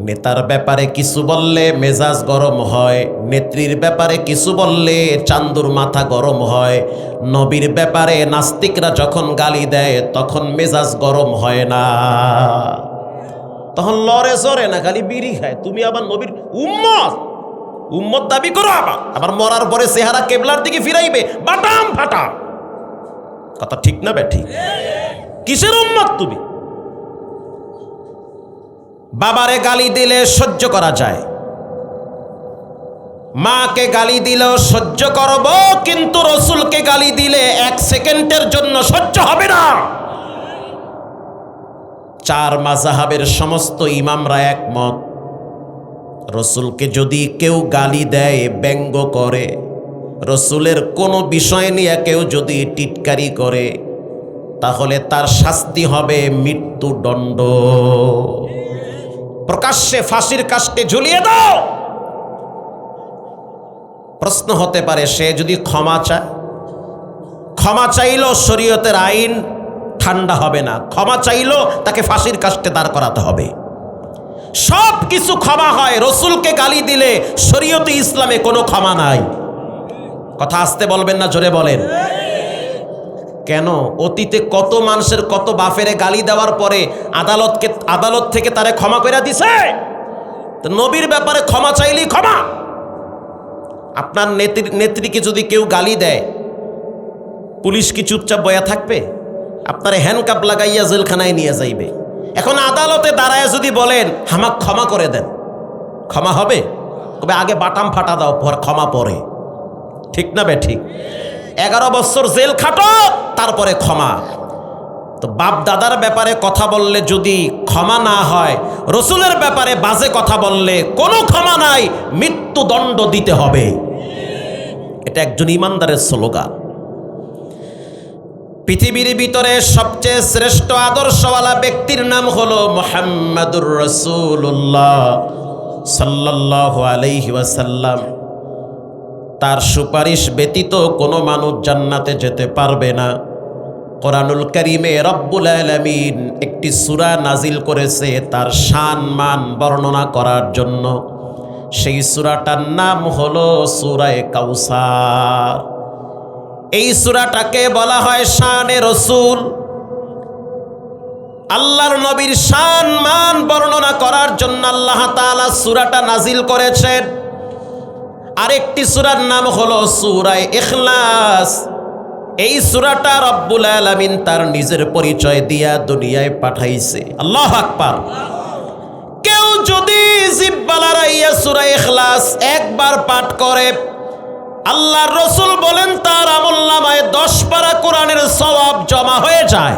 নেতার ব্যাপারে কিছু বললে মেজাজ গরম হয়, নেত্রীর ব্যাপারে কিছু বললে চান্দুর মাথা গরম হয়। নবীর ব্যাপারে নাস্তিকরা যখন গালি দেয় তখন মেজাজ গরম হয় না, তখন লড়ে চড়ে না, খালি বিড়ি খায়। তুমি আবার নবীর উম্মত উম্মত দাবি করো, আবার মরার পরে চেহারা কেবলার দিকে ফিরাইবে, বাটাম ফাটা। কথা ঠিক না বেঠিক? কিসের উম্মত তুমি? বাবারে গালি দিলে সহ্য করা যায়, মাকে গালি দিলেও সহ্য করব, কিন্তু রাসূলকে গালি দিলে এক সেকেন্ডের জন্য সহ্য হবে না। চার মাযহাবের সমস্ত ইমামরা একমত, রাসূলকে যদি কেউ গালি দেয়, ব্যঙ্গ করে, রাসূলের কোনো বিষয় নিয়ে কেউ যদি টিটকারি করে, তাহলে তার শাস্তি হবে মৃত্যুদণ্ড। প্রকাশ্যে ফাঁসির কাস্টে ঝুলিয়ে দাও। প্রশ্ন হতে পারে, সে যদি ক্ষমা চায়, ক্ষমা চাইলেও শরীয়তের আইন ঠান্ডা হবে না, ক্ষমা চাইলেও তাকে ফাঁসির কাস্টে দাঁড় করাতে হবে। সব কিছু ক্ষমা হয়, রাসূলকে গালি দিলে শরীয়তে ইসলামে কোনো ক্ষমা নাই। কথা আসতে বলবেন না, জোরে বলেন। কেন? অতীতে কত মানুষের কত বাফেরে গালি দেওয়ার পরে আদালত থেকে তারে ক্ষমা করে দিছে। তো নবীর ব্যাপারে ক্ষমা চাইলেই ক্ষমা। আপনার নেত্রীকে যদি কেউ গালি দেয়, পুলিশ কি চুপচাপ বয়া থাকবে? আপনারে হ্যান্ডকাপ লাগাইয়া জেলখানায় নিয়ে যাইবে। এখন আদালতে দাঁড়ায় যদি বলেন আমাকে ক্ষমা করে দেন, ক্ষমা হবে? তবে আগে বাটাম ফাটা দাও, ক্ষমা পরে। ঠিক না বে ঠিক? 11 বছর জেল খাটো, তারপরে ক্ষমা। তো বাপ দাদার ব্যাপারে কথা বললে যদি ক্ষমা না হয়, রসুলের ব্যাপারে বাজে কথা বললে কোনো ক্ষমা নাই, মৃত্যুদণ্ড দিতে হবে। এটা একজন ইমানদারের স্লোগান। পৃথিবীর ভিতরে সবচেয়ে শ্রেষ্ঠ আদর্শওয়ালা ব্যক্তির নাম হলো মুহাম্মাদুর রাসূলুল্লাহ সাল্লাল্লাহু আলাইহি ওয়াসাল্লাম। তার সুপারিশ ব্যতীত কোনো মানুষ জান্নাতে যেতে পারবে না। কোরআনুল কারীমে রব্বুল আলামিন একটি সূরা নাজিল করেছে তার শান মান বর্ণনা করার জন্য। সেই সূরাটার নাম হলো সূরা কাউসার। এই সূরাটাকে বলা হয় শানে রসুল। আল্লাহর নবীর শান মান বর্ণনা করার জন্য আল্লাহ তাআলা সূরাটা নাজিল করেছেন। আরেকটি সূরার নাম হলো সূরা ইখলাস। এই সূরাটা রব্বুল আলামিন তার নিজের পরিচয় দিয়া দুনিয়ায় পাঠাইছে। আল্লাহু আকবার। কেউ যদি জিহ্বা লড়াইয়া সূরা ইখলাস একবার পাঠ করে, আল্লাহর রাসূল বলেন তার আমলনামায় 10 পারা কোরআনের সওয়াব জমা হয়ে যায়।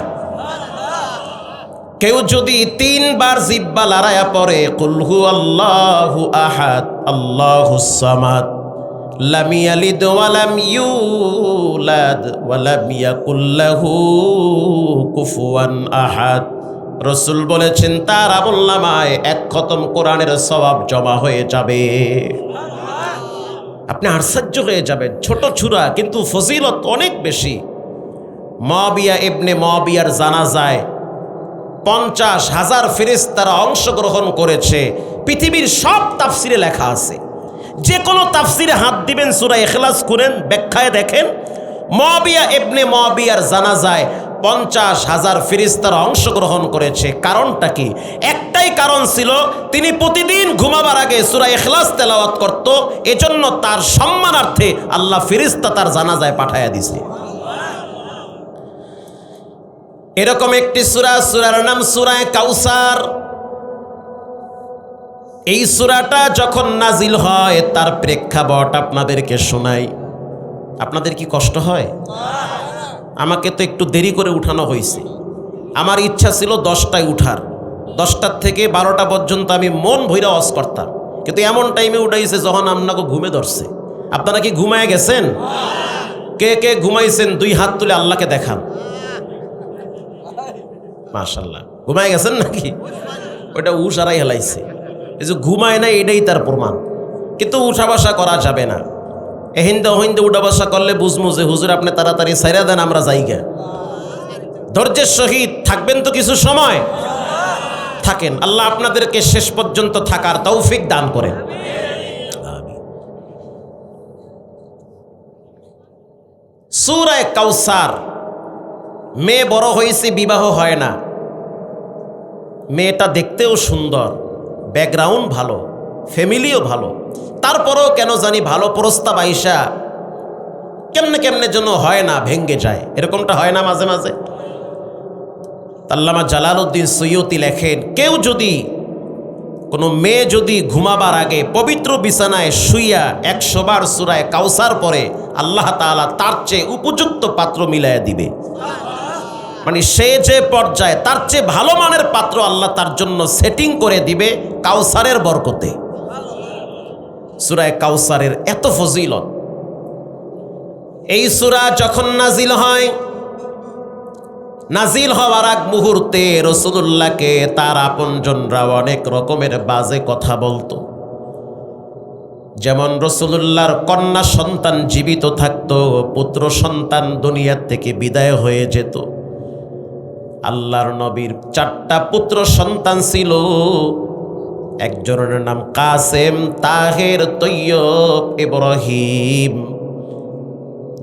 কেউ যদি 3 বার জিহ্বা লড়াইয়া পড়ে কুল হুয়াল্লাহু আহাদ আল্লাহুস সামাদ লাম ইয়ালিদ ওয়া লাম ইউলাদ ওয়া লাম ইয়াকুল লাহু কুফুয়ান আহাদ, রাসূল বলেছেন তার আমলনামায় 1 খতম কোরআনের সওয়াব জমা হয়ে যাবে। আপনি আশ্চর্য হয়ে যাবেন, ছোট ছুরা কিন্তু ফজিলত অনেক বেশি। মুআবিয়া ইবনে মুআবিয়ার জানাজায় 50,000 ফেরেশতারা অংশগ্রহণ করেছে। পৃথিবীর সব তাফসিরে লেখা আছে। যে কোনো তাফসিরে হাত দিবেন, সূরা ইখলাস খুলেন, ব্যাখ্যায় দেখেন মুআবিয়া ইবনে মুআবিয়ার জানাজায় 50,000 ফেরেশতারা অংশগ্রহণ করেছে। কারণটা কি? একটাই কারণ ছিল, তিনি প্রতিদিন ঘুমাবার আগে সূরা ইখলাস তেলাওয়াত করত। এজন্য তার সম্মানার্থে আল্লাহ ফেরেশতা তার জানাজায় পাঠায়া দিছে। এরকম একটি সূরার নাম সূরা কাউসার। এই সূরাটা যখন নাজিল হয় তার প্রেক্ষাপট আপনাদেরকে শোনাই। আপনাদের কি কষ্ট হয়? আমাকে তো একটু দেরি করে উঠানো হয়েছে। আমার ইচ্ছা ছিল 10টায় উঠার, 10টার থেকে 12টা পর্যন্ত আমি মন ভইরা ওয়াজ করতাম, কিন্তু এমন টাইমে উঠাইছে যখন আপনাকে ঘুমে ধরছে। আপনারা কি ঘুমায় গেছেন? কে কে ঘুমাইছেন 2 হাত তুলে আল্লাহকে দেখান। মাশাআল্লাহ, ঘুমায় গেছেন নাকি? ওইটা উশারাই হেলাইছে। এই যে ঘুমায় না এটাই তার প্রমাণ। কিন্তু উঠা বসা করা যাবে না। এহিন্দে ওহিন্দে উঠা বসা করলে বুঝমু যে হুজুর আপনি তাড়াতাড়ি ছাইরা দেন, আমরা যাইগা। ধৈর্যের সহিত থাকবেন তো কিছু সময় থাকেন। আল্লাহ আপনাদেরকে শেষ পর্যন্ত থাকার তৌফিক দান করেন। সূরা কাউসার। মেয়ে বড় হয়েছে, বিবাহ হয় না। মেয়েটা দেখতেও সুন্দর, ব্যাকগ্রাউন্ড ভালো, ফ্যামিলিও ভালো। তারপরেও কেন জানি ভালো প্রস্তাব আইসা কেমনে কেমনে যেন হয় না, ভেঙ্গে যায়। এরকমটা হয় না মাঝে মাঝে? আল্লামা জালালউদ্দিন সৈয়দী লেখেন, কেউ যদি, কোনো মেয়ে যদি ঘুমাবার আগে পবিত্র বিছানায় শুইয়া 100 বার সূরা কাউসার পড়ে, আল্লাহ তাআলা তার চেয়ে উপযুক্ত পাত্র মিলাইয়া দিবে। মানে সে যে পর্যায়ে, তার চেয়ে ভালো মানের পাত্র আল্লাহ তার জন্য সেটিং করে দিবে কাউসারের বরকতে। সূরা কাউসারের এত ফজিলত। এই সূরা যখন নাজিল হয়, নাজিল হওয়ার আগ মুহূর্তে রাসূলুল্লাহকে তার আপনজনরা অনেক রকমের বাজে কথা বলতো। যেমন রাসূলুল্লাহর কন্যা সন্তান জীবিত থাকতো, পুত্র সন্তান দুনিয়া থেকে বিদায় হয়ে যেত। আল্লাহর নবীর 4টা পুত্র সন্তান ছিল। একজনের নাম কাসেম, তাহের, তৈয়ব, ইব্রাহিম।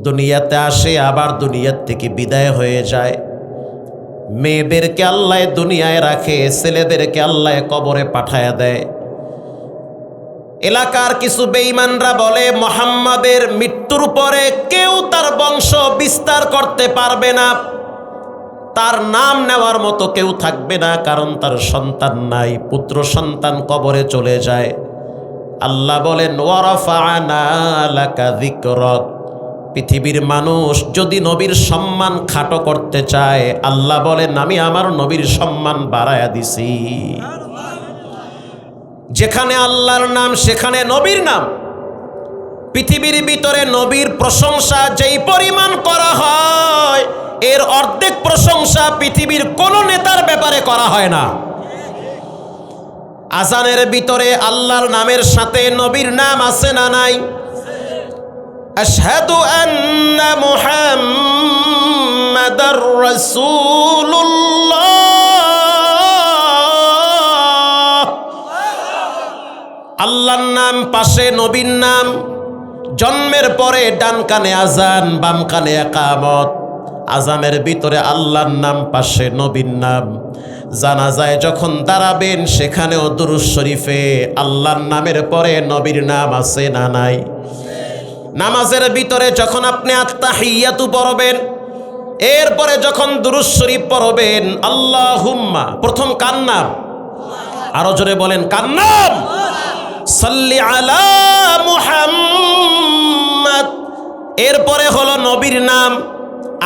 দুনিয়াতে আসে, আবার দুনিয়া থেকে বিদায় হয়ে যায়। মেয়েদেরকে আল্লাহ দুনিয়ায় রাখে, ছেলেদেরকে আল্লাহ কবরে পাঠায়া দেয়। এলাকার কিছু বেঈমানরা বলে মুহাম্মাদের মৃত্যুর পরে কেউ তার বংশ বিস্তার করতে পারবে না, তার নাম নেওয়ার মতো কেউ থাকবে না, কারণ তার সন্তান নাই, পুত্র সন্তান কবরে চলে যায়। আল্লাহ বলেন ওয়ারাফা'না লাকা যিকরাক, পৃথিবীর মানুষ যদি নবীর সম্মান খাটো করতে চায়, আল্লাহ বলেন আমি আমার নবীর সম্মান বাড়ায়া দিছি। যেখানে আল্লাহর নাম সেখানে নবীর নাম। পৃথিবীর ভিতরে নবীর প্রশংসা যেই পরিমাণ করা হয়, এর অর্ধেক প্রশংসা পৃথিবীর কোন নেতার ব্যাপারে করা হয় না। আজানের ভিতরে আল্লাহর নামের সাথে নবীর নাম আছে না নাই? আশহাদু আন্না মুহাম্মাদার রাসূলুল্লাহ। আল্লাহর নাম পাশে নবীর নাম, জন্মের পরে ডান কানে আজান বাম কানে ইকামত, আজানের ভিতরে আল্লাহর নাম পাশে নবীর নাম। জানাজায় যখন দাঁড়াবেন সেখানেও দুরূদ শরীফে আল্লাহর নামের পরে নবীর নাম আছে না নাই? নামাজের ভিতরে যখন আপনি আত্তাহিয়াতু পড়বেন, এরপরে যখন দুরূদ শরীফ পড়বেন, আল্লাহুম্মা, প্রথম কার নাম? আরো জোরে বলেন, কার নাম? সাল্লি আলা মুহাম্মদ। এরপরে হলো নবীর নাম,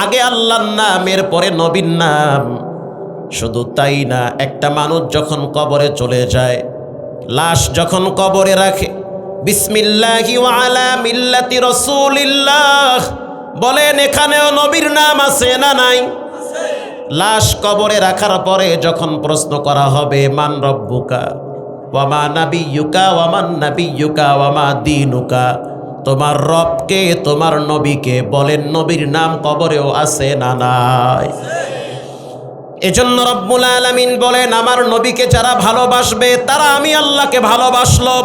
আগে আল্লাহর নাম এরপরে নবীর নাম। শুধু তাই না, একটা মানুষ যখন কবরে চলে যায়, লাশ যখন কবরে রাখে, বিসমিল্লাহি ওয়া আলা মিল্লাতি রাসূলিল্লাহ বলেন, এখানেও নবীর নাম আছে না নাই? লাশ কবরে রাখার পরে যখন প্রশ্ন করা হবে মান রব্বুকা ওয়া মা নাবিয়্যুকা ওয়া মান নাবিয়্যুকা ওয়া মা দীনুকা, তোমার রবকে তোমার নবীকে, বলেন নবীর নাম কবরেও আছে না নাই? এজন্য রব্বুল আলামিন বলেন, আমার নবীকে যারা ভালোবাসবে তারা আমি আল্লাহকে ভালোবাসলো।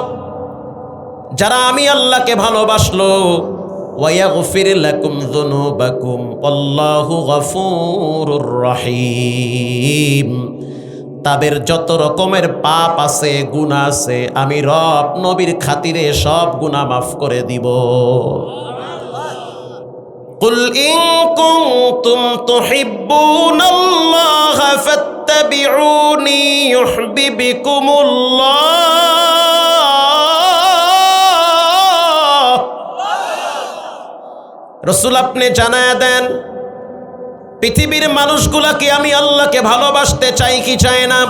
যারা আমি আল্লাহকে ভালোবাসলো, ওয়ায়াগফির লাকুম যুনুবাকুম আল্লাহু গফুরুর রহিম, তাদের যত রকমের পাপ আছে, গুনাহ আছে, আমি রব নবীর খাতিরে সব গুনাহ মাফ করে দিব। কুল ইন কুনতুম তুহিব্বুনাল্লাহ ফাত্তাবিউনি ইউহিব্বুকুমুল্লাহ। রাসূল আপনি জানায়া দেন, পৃথিবীর মানুষগুলাকে আমি আল্লাহকে ভালোবাসতে চাই কি চায় না?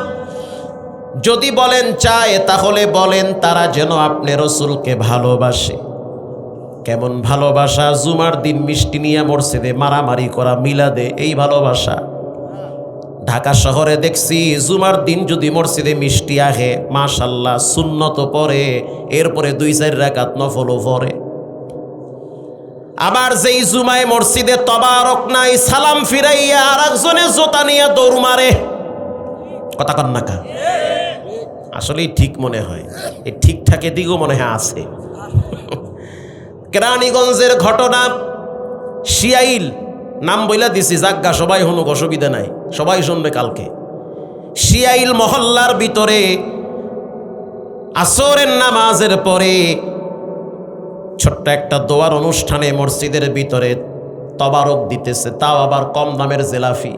যদি বলেন চায়, তাহলে বলেন তারা যেন আপনি রাসূলকে ভালোবাসে। কেমন ভালোবাসা? জুমার দিন মিষ্টি নিয়ে মসজিদে মারামারি করা, মিলাদে, এই ভালোবাসা। ঢাকা শহরে দেখছি জুমার দিন যদি মসজিদে মিষ্টি আহে, মাশাআল্লাহ সুন্নত পড়ে, এরপরে 2-4 রাকাত নফলও পড়ে। আবার যেই জুমায় মসজিদে তবারক নাই, সালাম ফিরাইয়া আর একজনে জোতা নিয়ে দৌড় মারে। কথা কন না কা? আসলেই ঠিক মনে হয়, এই ঠিকঠাকের দিকেও মনে হয় আছে। কেরানীগঞ্জের ঘটনা, শিয়াইল নাম বইলা দিছি, জাগ্গা সবাই শুনুক, অসুবিধা নাই, সবাই শুনবে কালকে। শিয়াইল মহল্লার ভিতরে আসরের নামাজের পরে ছোট্ট একটা দোয়ার অনুষ্ঠানে মসজিদের ভিতরে তবারক দিতেছে, তাও আবার কম দামের জেলাফি,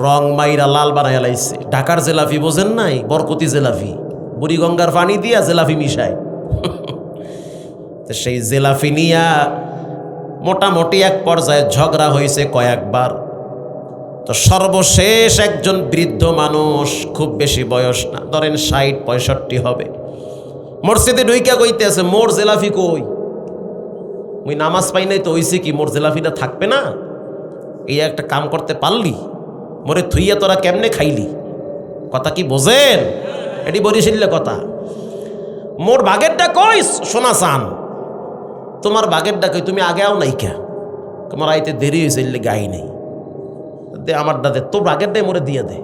রং মাইরা লাল বানাইয়া লাইছে। ঢাকার জেলাফি বোঝেন নাই? বরকতি জেলাফি, বুড়িগঙ্গার পানি দিয়া জেলাফি মিশায়। সেই জেলাফি নিয়া মোটামুটি এক পর্যায়ে ঝগড়া হয়েছে কয়েকবার। তো সর্বশেষ একজন বৃদ্ধ মানুষ, খুব বেশি বয়স না, ধরেন 60-65 হবে, মসজিদে ঢুইকা কইতে আছে, মোর জেলাফি কই? ওই নামাজ পাই নাই তো হইছে কি, মোর জেলাফিটা থাকবে না? এই একটা কাম করতে পারলি, মোরে থুইয়া তোরা কেমনে খাইলি? কথা কি বোঝেন? এটি বরিশালের কথা। মোর বাগেরটা কই সোনা চান, তোমার বাগেরটা কই? তুমি আগে আও নাই কে? তোমার আইতে দেরি হয়েছে, গাই নেই দে, আমার দাদে তোর বাগেরটাই মোরে দিয়ে দে।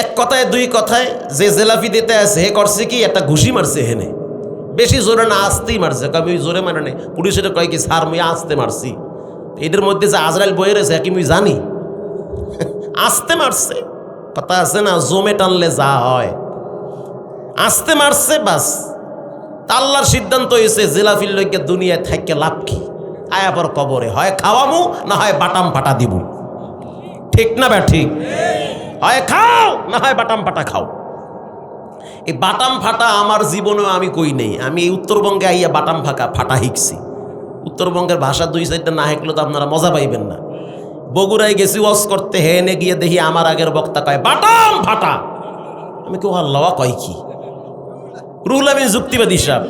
এক কথায় দুই কথায় যে জেলাফি দিতে আছে হে করছে কি, একটা ঘুষি মারছে হেনে, বেশি জোরে না আসতেই মারছে। কবি জোরে মারে নাই, পুলিশের কয় কি স্যার মুই আসতে মারছি। এদের মধ্যে যে আজরাইল বয়ে রয়েছে কি মুই জানি? আসতে মারছে। কথা আছে না, জমে টানলে যা হয়, আসতে মারছে বাস। আল্লাহর সিদ্ধান্ত হয়েছে জেলাফির লইকে দুনিয়ায় থাইকে লাভ কি? আয়া পর কবরে হয় খাওয়ামু, না হয় বাটাম ফাটা দিব। ঠিক না? ঠিক, হয় খাও না হয় বাটাম ফাটা খাও। এই বাটাম ফাটা আমার জীবনেও আমি কই নেই। আমি এই উত্তরবঙ্গে আইয়া বাটাম ফাটা শিখছি। উত্তরবঙ্গের ভাষা 2-4টা না শিখলে তো আপনারা মজা পাইবেন না। বগুড়ায় গেছি ওয়াজ করতে, হেনে গিয়ে দেখি আমার আগের বক্তা কয় বাটাম ফাটা। আমি কেউ আল্লাহ কয় কি? রুহুল আমিন যুক্তিবাদী সাহেব।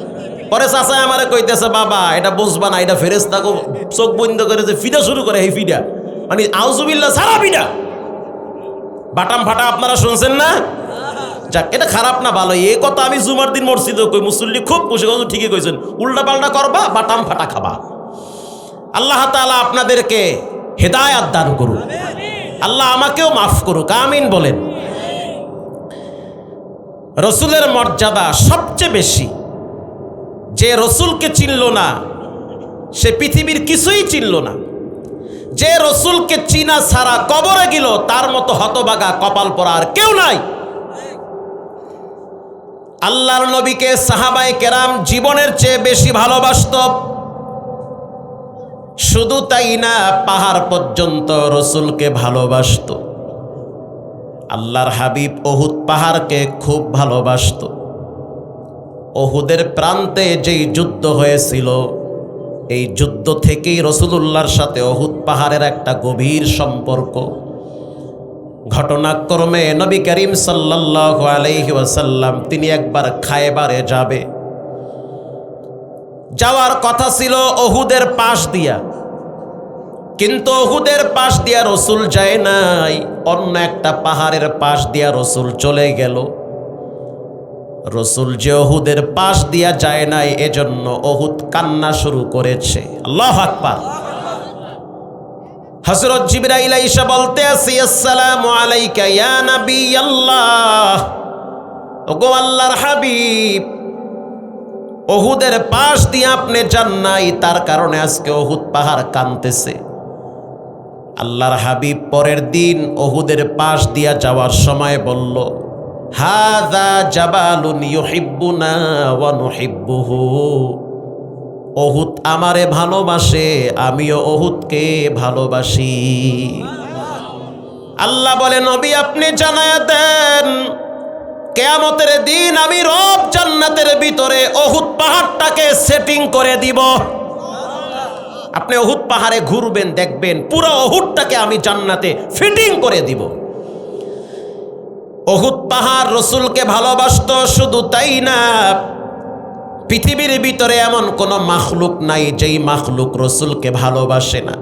পরে চাচা আমারে কইতেছে, বাবা এটা বুঝবা না, এটা ফেরেশতাকে চোখ বন্ধ করে যে ফিডা শুরু করে, এই ফিডা মানে আউযুবিল্লাহ সারা ফিডা। বাটাম ফাটা আপনারা শুনছেন না? যাক, এটা খারাপ না ভালো, এই কথা আমি জুমার দিন মসজিদে কই, মুসল্লি খুব খুশি, ঠিকই কইছেন, উল্টা পাল্টা করবা বাটাম ফাটা খাবা। আল্লাহ তাআলা আপনাদেরকে হেদায়াত দান করুন, আল্লাহ আমাকেও মাফ করুক, আমিন বলেন। রসুলের মর্যাদা সবচেয়ে বেশি। যে রসুলকে চিনল না সে পৃথিবীর কিছুই চিনল না। যে রসুলকে চিনা ছাড়া কবরে গেল তার মতো হতভাগা কপাল পরা আর কেউ নাই। আল্লাহর নবীকে সাহাবায়ে কেরাম জীবনের চেয়ে বেশি ভালোবাসত। শুধু তাই না, পাহাড় পর্যন্ত রসুলকে ভালোবাসত। আল্লাহর হাবিব উহুদ পাহাড়কে খুব ভালোবাসত। উহুদের প্রান্তে যেই যুদ্ধ হয়েছিল, এই যুদ্ধ থেকেই রসুলুল্লাহর সাথে উহুদ পাহাড়ের একটা গভীর সম্পর্ক। ঘটনাক্রমে নবী করিম সাল্লাল্লাহু আলাইহি ওয়াসাল্লাম তিনি একবার খায়বারে যাওয়ার কথা ছিল উহুদের পাশ দিয়া, কিন্তু উহুদের পাশ দিয়া রসুল যায় নাই, অন্য একটা পাহাড়ের পাশ দিয়া রসুল চলে গেল। রসুল যে উহুদের পাশ দিয়া যায় নাই, এজন্য উহুদ কান্না শুরু করেছে। আল্লাহু আকবার। হযরত জিবরাইল আইসা বলতে আছে, আসসালামু আলাইকা ইয়া নবী আল্লাহ, ওগো আল্লাহর হাবিব, উহুদের পাশ দিয়ে আপনি যান নাই, তার কারণে আজকে উহুদ পাহাড় কাঁদতেছে। আল্লাহর হাবিব পরের দিন উহুদের পাশ দিয়া যাওয়ার সময় বলল, হাযা জাবালুন ইউহিব্বুনা ওয়া নুহিব্বুহু। উহুদ আমারে ভালোবাসে, আমিও উহুদকে ভালোবাসি। আল্লাহ বলে, নবী আপনি জানায়া দেন, কিয়ামতের দিন আমি রব জান্নাতের ভিতরে উহুদ পাহাড়টাকে সেটিং করে দিব। আপনি উহুদ পাহাড়ে ঘুরবেন, দেখবেন পুরো উহুদটাকে আমি জান্নাতে ফিটিং করে দিব। উহুদ পাহাড় রসুলকে ভালোবাসতো। শুধু তাই না, পৃথিবীর ভিতরে এমন কোনো মাখলুক নাই যেই মাখলুক রসুলকে ভালোবাসে না।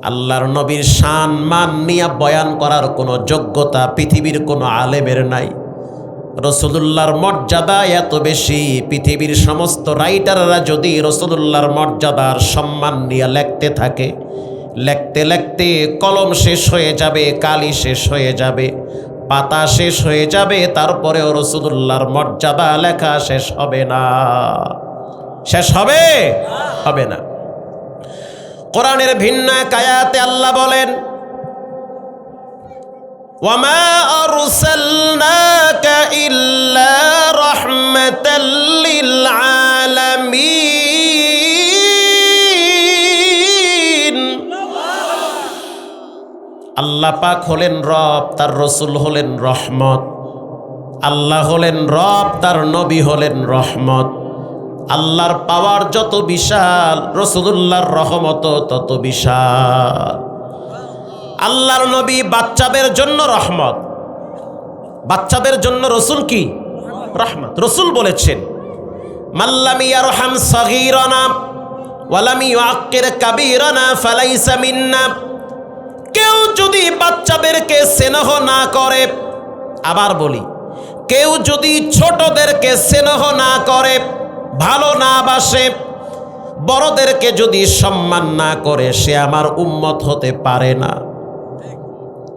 আল্লাহর নবীর শান মান নিয়ে বয়ান করার কোনো যোগ্যতা পৃথিবীর কোনো আলেমের নাই। রসুলুল্লাহর মর্যাদা এত বেশি, পৃথিবীর সমস্ত রাইটাররা যদি রসুলুল্লাহর মর্যাদার সম্মান নিয়ে লিখতে থাকে, লিখতে লিখতে কলম শেষ হয়ে যাবে, কালি শেষ হয়ে যাবে, পাতা শেষ হয়ে যাবে, তারপরেও রসুলুল্লাহর মর্যাদা লেখা শেষ হবে না। শেষ হবে? হবে না। কোরআনের ভিন্ন এক আয়াতে আল্লাহ বলেন, ওয়ামা আরসালনাকা ইল্লা রাহমাতাল লিল আলামিন। আল্লাহ পাক হলেন রব, তার রসুল হলেন রহমত। আল্লাহ হলেন রব, তার নবী হলেন রহমত। আল্লাহর পাওয়ার যত বিশাল, রসুলুল্লাহর রহমত তত বিশাল। আল্লাহর নবী বাচ্চাদের জন্য রহমত, বাচ্চাদের জন্য রসুল কি? রহমত। রসুল বলেছেন, মাল্লাম ইয়ারহাম সগীরানা ওয়ালাম ইউআক্কির কাবীরানা ফালাইসা মিন্না। কেউ যদি বাচ্চাদেরকে স্নেহ না করে, আবার বলি, কেউ যদি ছোটদেরকে স্নেহ না করে, ভালো না বাসে, বড়দেরকে যদি সম্মান না করে, সে আমার উম্মত হতে পারে না।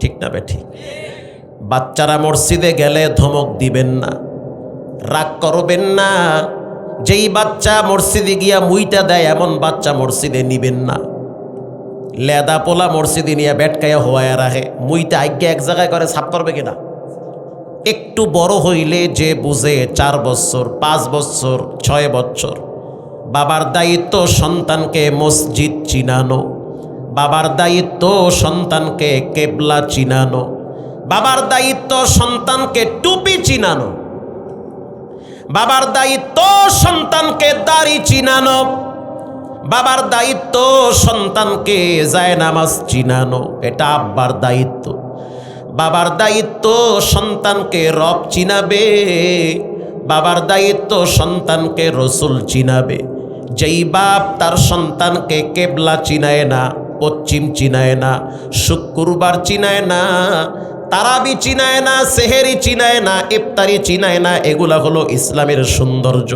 ঠিক না বেঠিক? বাচ্চারা মসজিদে গেলে ধমক দিবেন না, রাগ করবেন না। যেই বাচ্চা মসজিদে গিয়া মুইটা দেয়, এমন বাচ্চা মসজিদে নিবেন না। লেদা পোলা মসজিদে নিয়ে বেটকাইয়া হওয়ায় রাখে, মুইটা আজ্ঞা এক জায়গায় করে ছাপ করবে কিনা। একটু বড় হইলে যে বুঝে, 4 বছর 5 বছর 6 বছর, বাবার দায়িত্ব সন্তানকে মসজিদ চিনানো, বাবার দায়িত্ব সন্তানকে কেবলা চিনানো, বাবার দায়িত্ব সন্তানকে টুপি চিনানো, বাবার দায়িত্ব সন্তানকে দাড়ি চিনানো, বাবার দায়িত্ব সন্তানকে জায়নামাজ চিনানো, এটা আব্বার দায়িত্ব। বাবার দায়িত্ব সন্তানকে রব চিনাবে, বাবার দায়িত্ব সন্তানকে রসুল চিনাবে। যেই বাপ তার সন্তানকে কেবলা চিনায় না, পশ্চিম চিনায় না, শুক্রবার চিনায় না, তারাবি চিনায় না, সেহেরি চিনায় না, ইফতারি চিনায় না, এগুলা হলো ইসলামের সৌন্দর্য।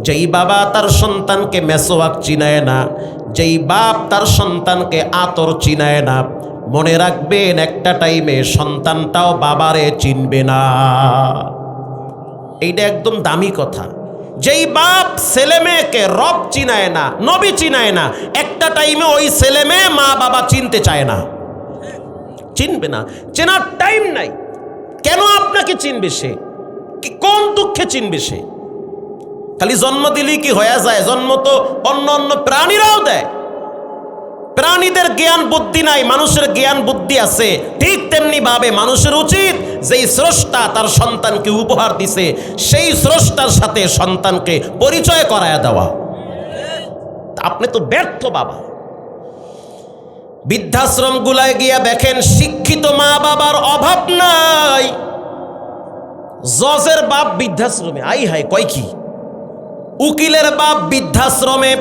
যেই বাবা তার সন্তানকে মেসোয়াক চিনায় না, যেই বাপ তার সন্তানকে আতর চিনায় না, মনে রাখবেন একটা টাইমে সন্তানটাও বাবারে চিনবে না। এইটা একদম দামি কথা। যেই বাপ ছেলে মেয়েকে রব চিনায় না, নবী চিনায় না, একটা টাইমে ওই ছেলে মেয়ে মা বাবা চিনতে চায় না, চিনবে না, চেনার টাইম নাই। কেন আপনাকে চিনবে সে? কি কোন দুঃখে চিনবে সে? খালি জন্ম দিলেই কি হয়ে যায়? জন্ম তো অন্য অন্য প্রাণীরাও দেয়। প্রাণীদের জ্ঞান বুদ্ধি নাই, মানুষের জ্ঞান বুদ্ধি আছে। ঠিক তেমনি ভাবে মানুষের উচিত যেই স্রষ্টা তার সন্তানকে উপহার দিছে সেই স্রষ্টার সাথে সন্তানকে পরিচয় করায়া দেওয়া। আপনি তো ব্যর্থ বাবা। বৃদ্ধাশ্রম গুলায় গিয়া দেখেন শিক্ষিত মা বাবার অভাব নাই। জজের বাপ বৃদ্ধাশ্রমে, আই হাই কয় কি! উকিলের বাপ বৃদ্ধাশ্রমে,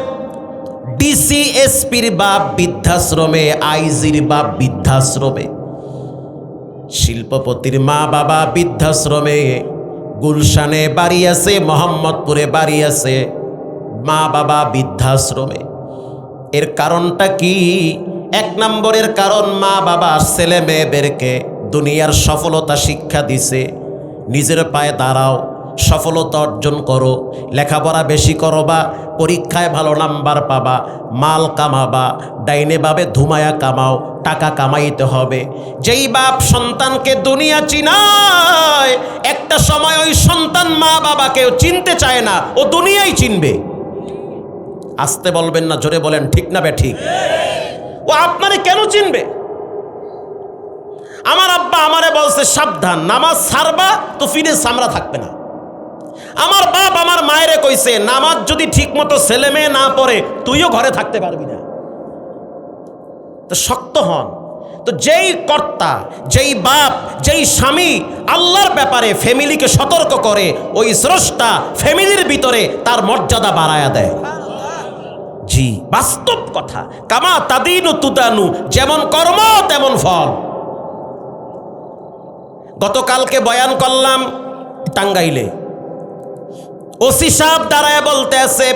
ডিসি এসপির বাপ বৃদ্ধাশ্রমে, আইজির বাপ বৃদ্ধাশ্রমে, শিল্পপতির মা বাবা বৃদ্ধাশ্রমে, গুলশানে বাড়ি আছে, মোহাম্মদপুরে বাড়ি আছে, মা বাবা বৃদ্ধাশ্রমে। এর কারণটা কি? এক নম্বরের কারণ, মা বাবা ছেলে মেয়েদেরকে দুনিয়ার সফলতা শিক্ষা দিছে। নিজের পায়ে দাঁড়াও, সফলতা অর্জন করো, লেখাপড়া বেশি করো, বা পরীক্ষায় ভালো নাম্বার পাবা, মাল কামাবা, ডাইনে বাবে ধুমায়া কামাও, টাকা কামাইতে হবে। যেই বাপ সন্তানকে দুনিয়া চিনায়, একটা সময় ওই সন্তান মা বাবাকেও চিনতে চায় না, ও দুনিয়াই চিনবে। আসতে বলবেন না, জোরে বলেন, ঠিক না বে ঠিক? ও আপনারে কেন চিনবে? আমার আব্বা আমারে বলছে সাবধান, নামাজ ছাড়বা তো ফিরে সামরা থাকবে না। আমার বাপ আমার মায়েরে কইছে নামাজ যদি ঠিক মতো ছেলে মেয়ে না পড়ে তুইও ঘরে থাকতে পারবি না। তো শক্ত হন। তো যেই কর্তা, যেই বাপ, যেই স্বামী আল্লাহর ব্যাপারে ফ্যামিলিকে সতর্ক করে, ওই স্রষ্টা ফ্যামিলির ভিতরে তার মর্যাদা বাড়ায়া দেয়। জি, বাস্তব কথা। কামা তাদিনু তুদানু, যেমন কর্ম তেমন ফল। গতকালকে বয়ান করলাম টাঙ্গাইলে, ওসি সাহেব দাঁড়ায় বলতে আছে,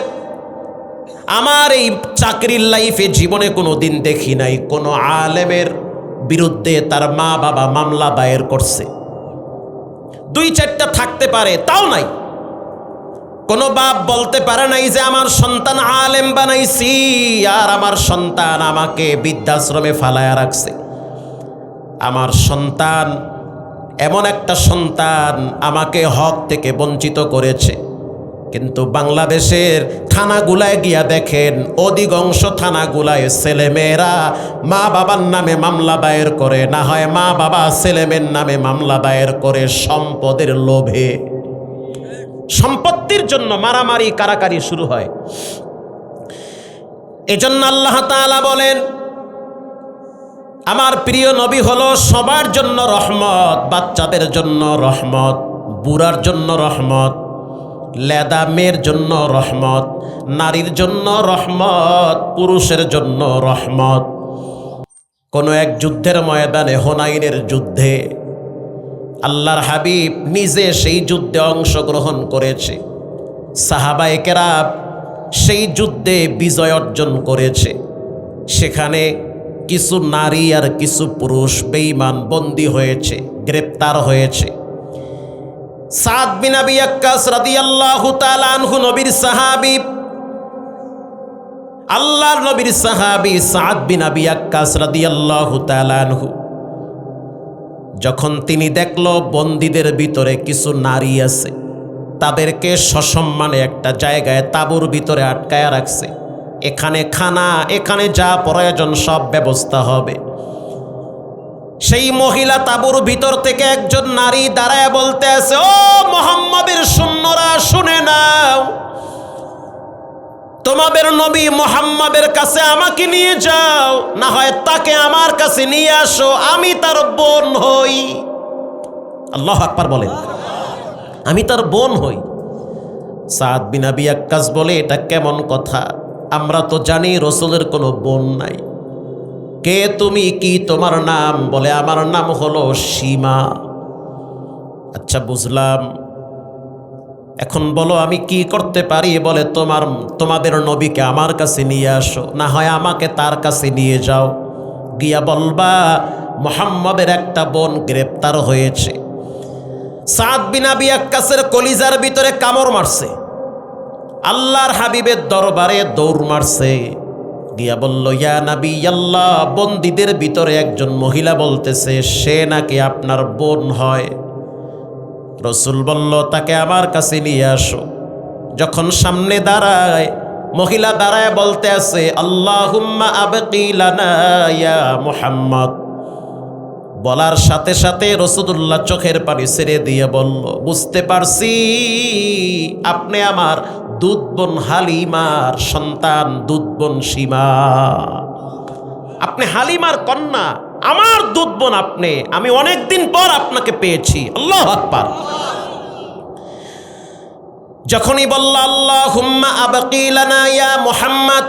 আমার এই চাকরির লাইফে জীবনে কোনো দিন দেখি নাই কোনো আলেমের বিরুদ্ধে তার মা বাবা মামলা দায়ের করছে। 2-4টা থাকতে পারে, তাও নাই। কোনো বাপ বলতে পারে নাই যে আমার সন্তান আলেম বানাইছি আর আমার সন্তান আমাকে বৃদ্ধাশ্রমে ফালায়া রাখছে। আমার সন্তান এমন একটা সন্তান আমাকে হক থেকে বঞ্চিত করেছে। কিন্তু বাংলাদেশের থানাগুলায় গিয়া দেখেন, অধিকাংশ থানাগুলায় ছেলেমেয়েরা মা বাবার নামে মামলা দায়ের করে, না হয় মা বাবা ছেলেমেয়ের নামে মামলা দায়ের করে সম্পদের লোভে। সম্পত্তির জন্য মারামারি কারাকারি শুরু হয়। এজন্য আল্লাহ তাআলা বলেন, আমার প্রিয় নবী হলো সবার জন্য রহমত, বাচ্চাদের জন্য রহমত, বুড়ার জন্য রহমত, লেদা মেয়ের জন্য রহমত, নারীর জন্য রহমত, পুরুষের জন্য রহমত। কোনো এক যুদ্ধের ময়দানে, হুনাইনের যুদ্ধে, আল্লাহর হাবিব নিজে সেই যুদ্ধে অংশগ্রহণ করেছে। সাহাবায়ে কেরাম সেই যুদ্ধে বিজয় অর্জন করেছে। সেখানে কিছু নারী আর কিছু পুরুষ বেঈমান বন্দী হয়েছে, গ্রেপ্তার হয়েছে। সাদ বিন আবি ওয়াক্কাস রাদিয়াল্লাহু তাআলা আনহু, নবীর সাহাবী, আল্লাহর নবীর সাহাবী সাদ বিন আবি ওয়াক্কাস রাদিয়াল্লাহু তাআলা আনহু, যখন তিনি দেখল বন্দীদের ভিতরে কিছু নারী আছে, তাদেরকে সসম্মানে একটা জায়গায় তাঁবুর ভিতরে আটকায়া রাখছে। এখানে খানা, এখানে যা প্রয়োজন সব ব্যবস্থা হবে। সেই মহিলা তাঁবুর ভিতর থেকে একজন নারী দাঁড়ায় বলতে আছে, ও মুহাম্মদের সৈন্যরা শুনে নাও, তোমাদের নবী মুহাম্মদের কাছে আমাকে নিয়ে যাও, না হয় তাকে আমার কাছে নিয়ে আসো, আমি তার বোন হই। আল্লাহু আকবার বলেন, আমি তার বোন হই। সাদ বিন আবি ওয়াক্কাস বলে, এটা কেমন কথা? আমরা তো জানি রাসূলের কোনো বোন নাই। কে তুমি, কি তোমার নাম? বলে, আমার নাম হলো সীমা। আচ্ছা বুঝলাম, এখন বলো আমি কি করতে পারি? বলে, তোমাদের নবীকে আমার কাছে নিয়ে আসো, না হয় আমাকে তার কাছে নিয়ে যাও, গিয়া বলবা মুহাম্মদের একটা বোন গ্রেপ্তার হয়েছে। সাদ বিন আবি ওয়াক্কাসের কলিজার ভিতরে কামড় মারছে, আল্লাহর হাবিবের দরবারে দৌড় মারছে, গিয়া বলল, ইয়া নবী আল্লাহ, বন্দীদের ভিতরে একজন মহিলা বলতেছে সে নাকি আপনার বোন হয়। রাসূল বলল, তাকে আমার কাছে নিয়ে আসো। যখন সামনে দাঁড়ায়, মহিলা দাঁড়ায় বলতে আছে, আল্লাহুম্মা আবকি লানা ইয়া মুহাম্মদ। বলার সাথে সাথে রাসূলুল্লাহ চোখের পানি ছেড়ে দিয়ে বলল, বুঝতে পারছি আপনি আমার দুধ বোন হালিমার সন্তান, দুধ বোন সীমা। আপনি হালিমার কন্যা, আমার দুধ বোন আপনি। আমি অনেকদিন পর আপনাকে পেয়েছি। আল্লাহু আকবার। যখনই বলল আল্লাহুম্মা আবকি লানা ইয়া মুহাম্মদ,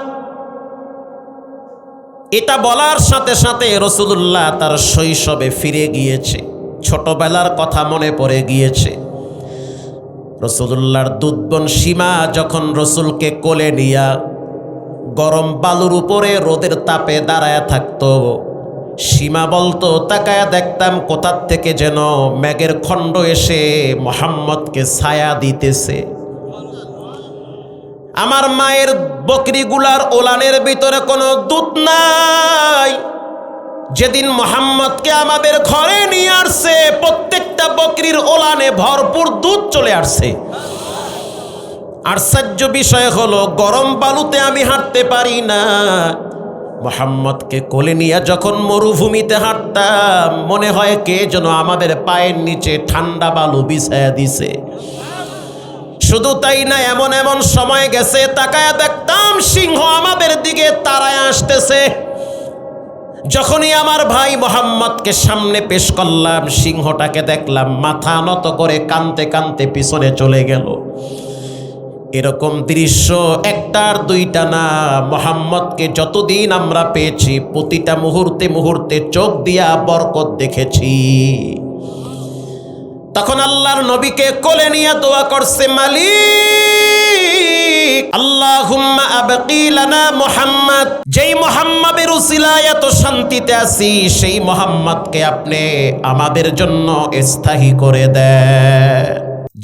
এটা বলার সাথে সাথে রাসূলুল্লাহ তার শৈশবে ফিরে গিয়েছে, ছোটবেলার কথা মনে পড়ে গিয়েছে। রাসূলুল্লাহর দুধ বোন সীমা যখন রাসূলকে কোলে নিয়া গরম বালুর উপরে রোদের তাপে দাঁড়ায় থাকতো, সীমা বলতো, তাকায়া দেখতাম কোথার থেকে যেন মেঘের খণ্ড এসে মুহাম্মদকে ছায়া দিতেছে। আমার মায়ের বকরিগুলার ওলানের ভিতরে কোনো দুধ নাই। যেদিন মুহাম্মদকে আমাদের ঘরে নিয়ে আসছে, প্রত্যেকটা বকরির ওলানে ভরপুর দুধ চলে আসছে। আশ্চর্য বিষয় হলো, গরম বালুতে আমি হাঁটতে পারি না। মুহাম্মদকে কোলে নিয়ে যখন মরুভূমিতে হাঁটতাম, মনে হয় কে যেন আমাদের পায়ের নিচে ঠান্ডা বালু বিছায়া দিছে। শুধু তাই না, এমন এমন সময় গেছে, তাকায়া দেখতাম সিংহ আমাদের দিকে তাড়ায় আসতেছে। যখনই আমার ভাই মুহাম্মদকে সামনে পেশ করলাম, সিংহটাকে দেখলাম মাথা নত করে কাঁদতে কাঁদতে পিছনে চলে গেল। এরকম দৃশ্য একটার দুইটা না, মুহাম্মদকে যতদিন আমরা পেয়েছি প্রতিটা মুহূর্তে মুহূর্তে চোখ দিয়া বরকত দেখেছি। তখন আল্লাহর নবীকে কোলে নিয়ে দোয়া করছে, মালিক আল্লাহুম্মা আবকি লানা মুহাম্মদ। যেই মুহাম্মাদের উসিলায় এত শান্তিতে আছি, সেই মুহাম্মদকে আপনি আমাদের জন্য স্থায়ী করে দেন।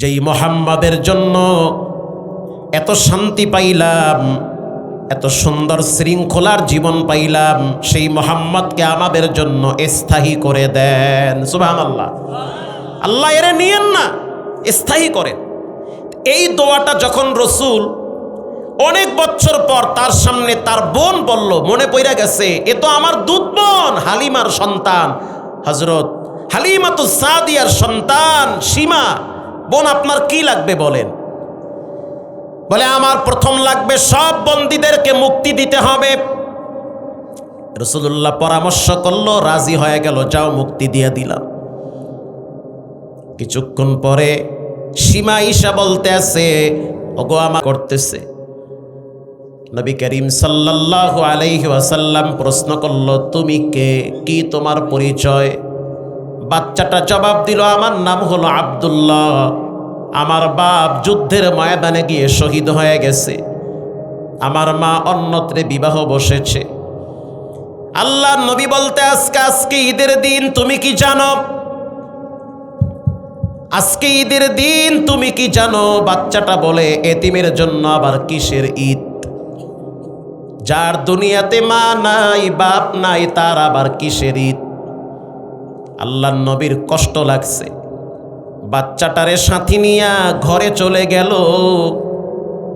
যেই মুহাম্মাদের জন্য এত শান্তি পাইলাম, এত সুন্দর শৃঙ্খলার জীবন পাইলাম, সেই মুহাম্মদকে আমাদের জন্য স্থায়ী করে দেন। সুবহানাল্লাহ। আল্লাহ এরে নিয়েন না, স্থায়ী করেন। এই দোয়াটা যখন রাসূল অনেক বছর পর তার সামনে তার বোন বলল, মনে পড়ে গেছে, এ তো আমার দুধ বোন হালিমার সন্তান, হযরত হালিমাতুস সাদিয়ার সন্তান সীমা। বোন, আপনার কি লাগবে বলেন? বলে, আমার প্রথম লাগবে সব বন্দীদেরকে মুক্তি দিতে হবে। রাসূলুল্লাহ পরামর্শ করলো, রাজি হয়ে গেল, যাও মুক্তি দিয়ে দিলাম। কিছুক্ষণ পরে সীমা ঈশা বলতে আছে, ওগো আমার করতেছে। নবী করিম সাল্লাল্লাহু আলাইহি ওয়াসাল্লাম প্রশ্ন করলো, তুমি কে, কি তোমার পরিচয়? বাচ্চাটা জবাব দিল, আমার নাম হলো আব্দুল্লাহ, আমার বাপ যুদ্ধের ময়দানে গিয়ে শহীদ হয়ে গেছে, আমার মা অন্যত্রে বিবাহ বসেছে। আল্লাহর নবী বলতে, আজকে ঈদের দিন, তুমি কি জানো? আজকে ঈদের দিন, তুমি কি জানো? বাচ্চাটা বলে, এতিমের জন্য আবার কিসের ঈদ? যার দুনিয়াতে মা নাই, বাপ নাই, তার আবার কিসের ঈদ? আল্লাহর নবীর কষ্ট লাগছে। বাচ্চাটারে সাথী নিয়া ঘরে চলে গেল।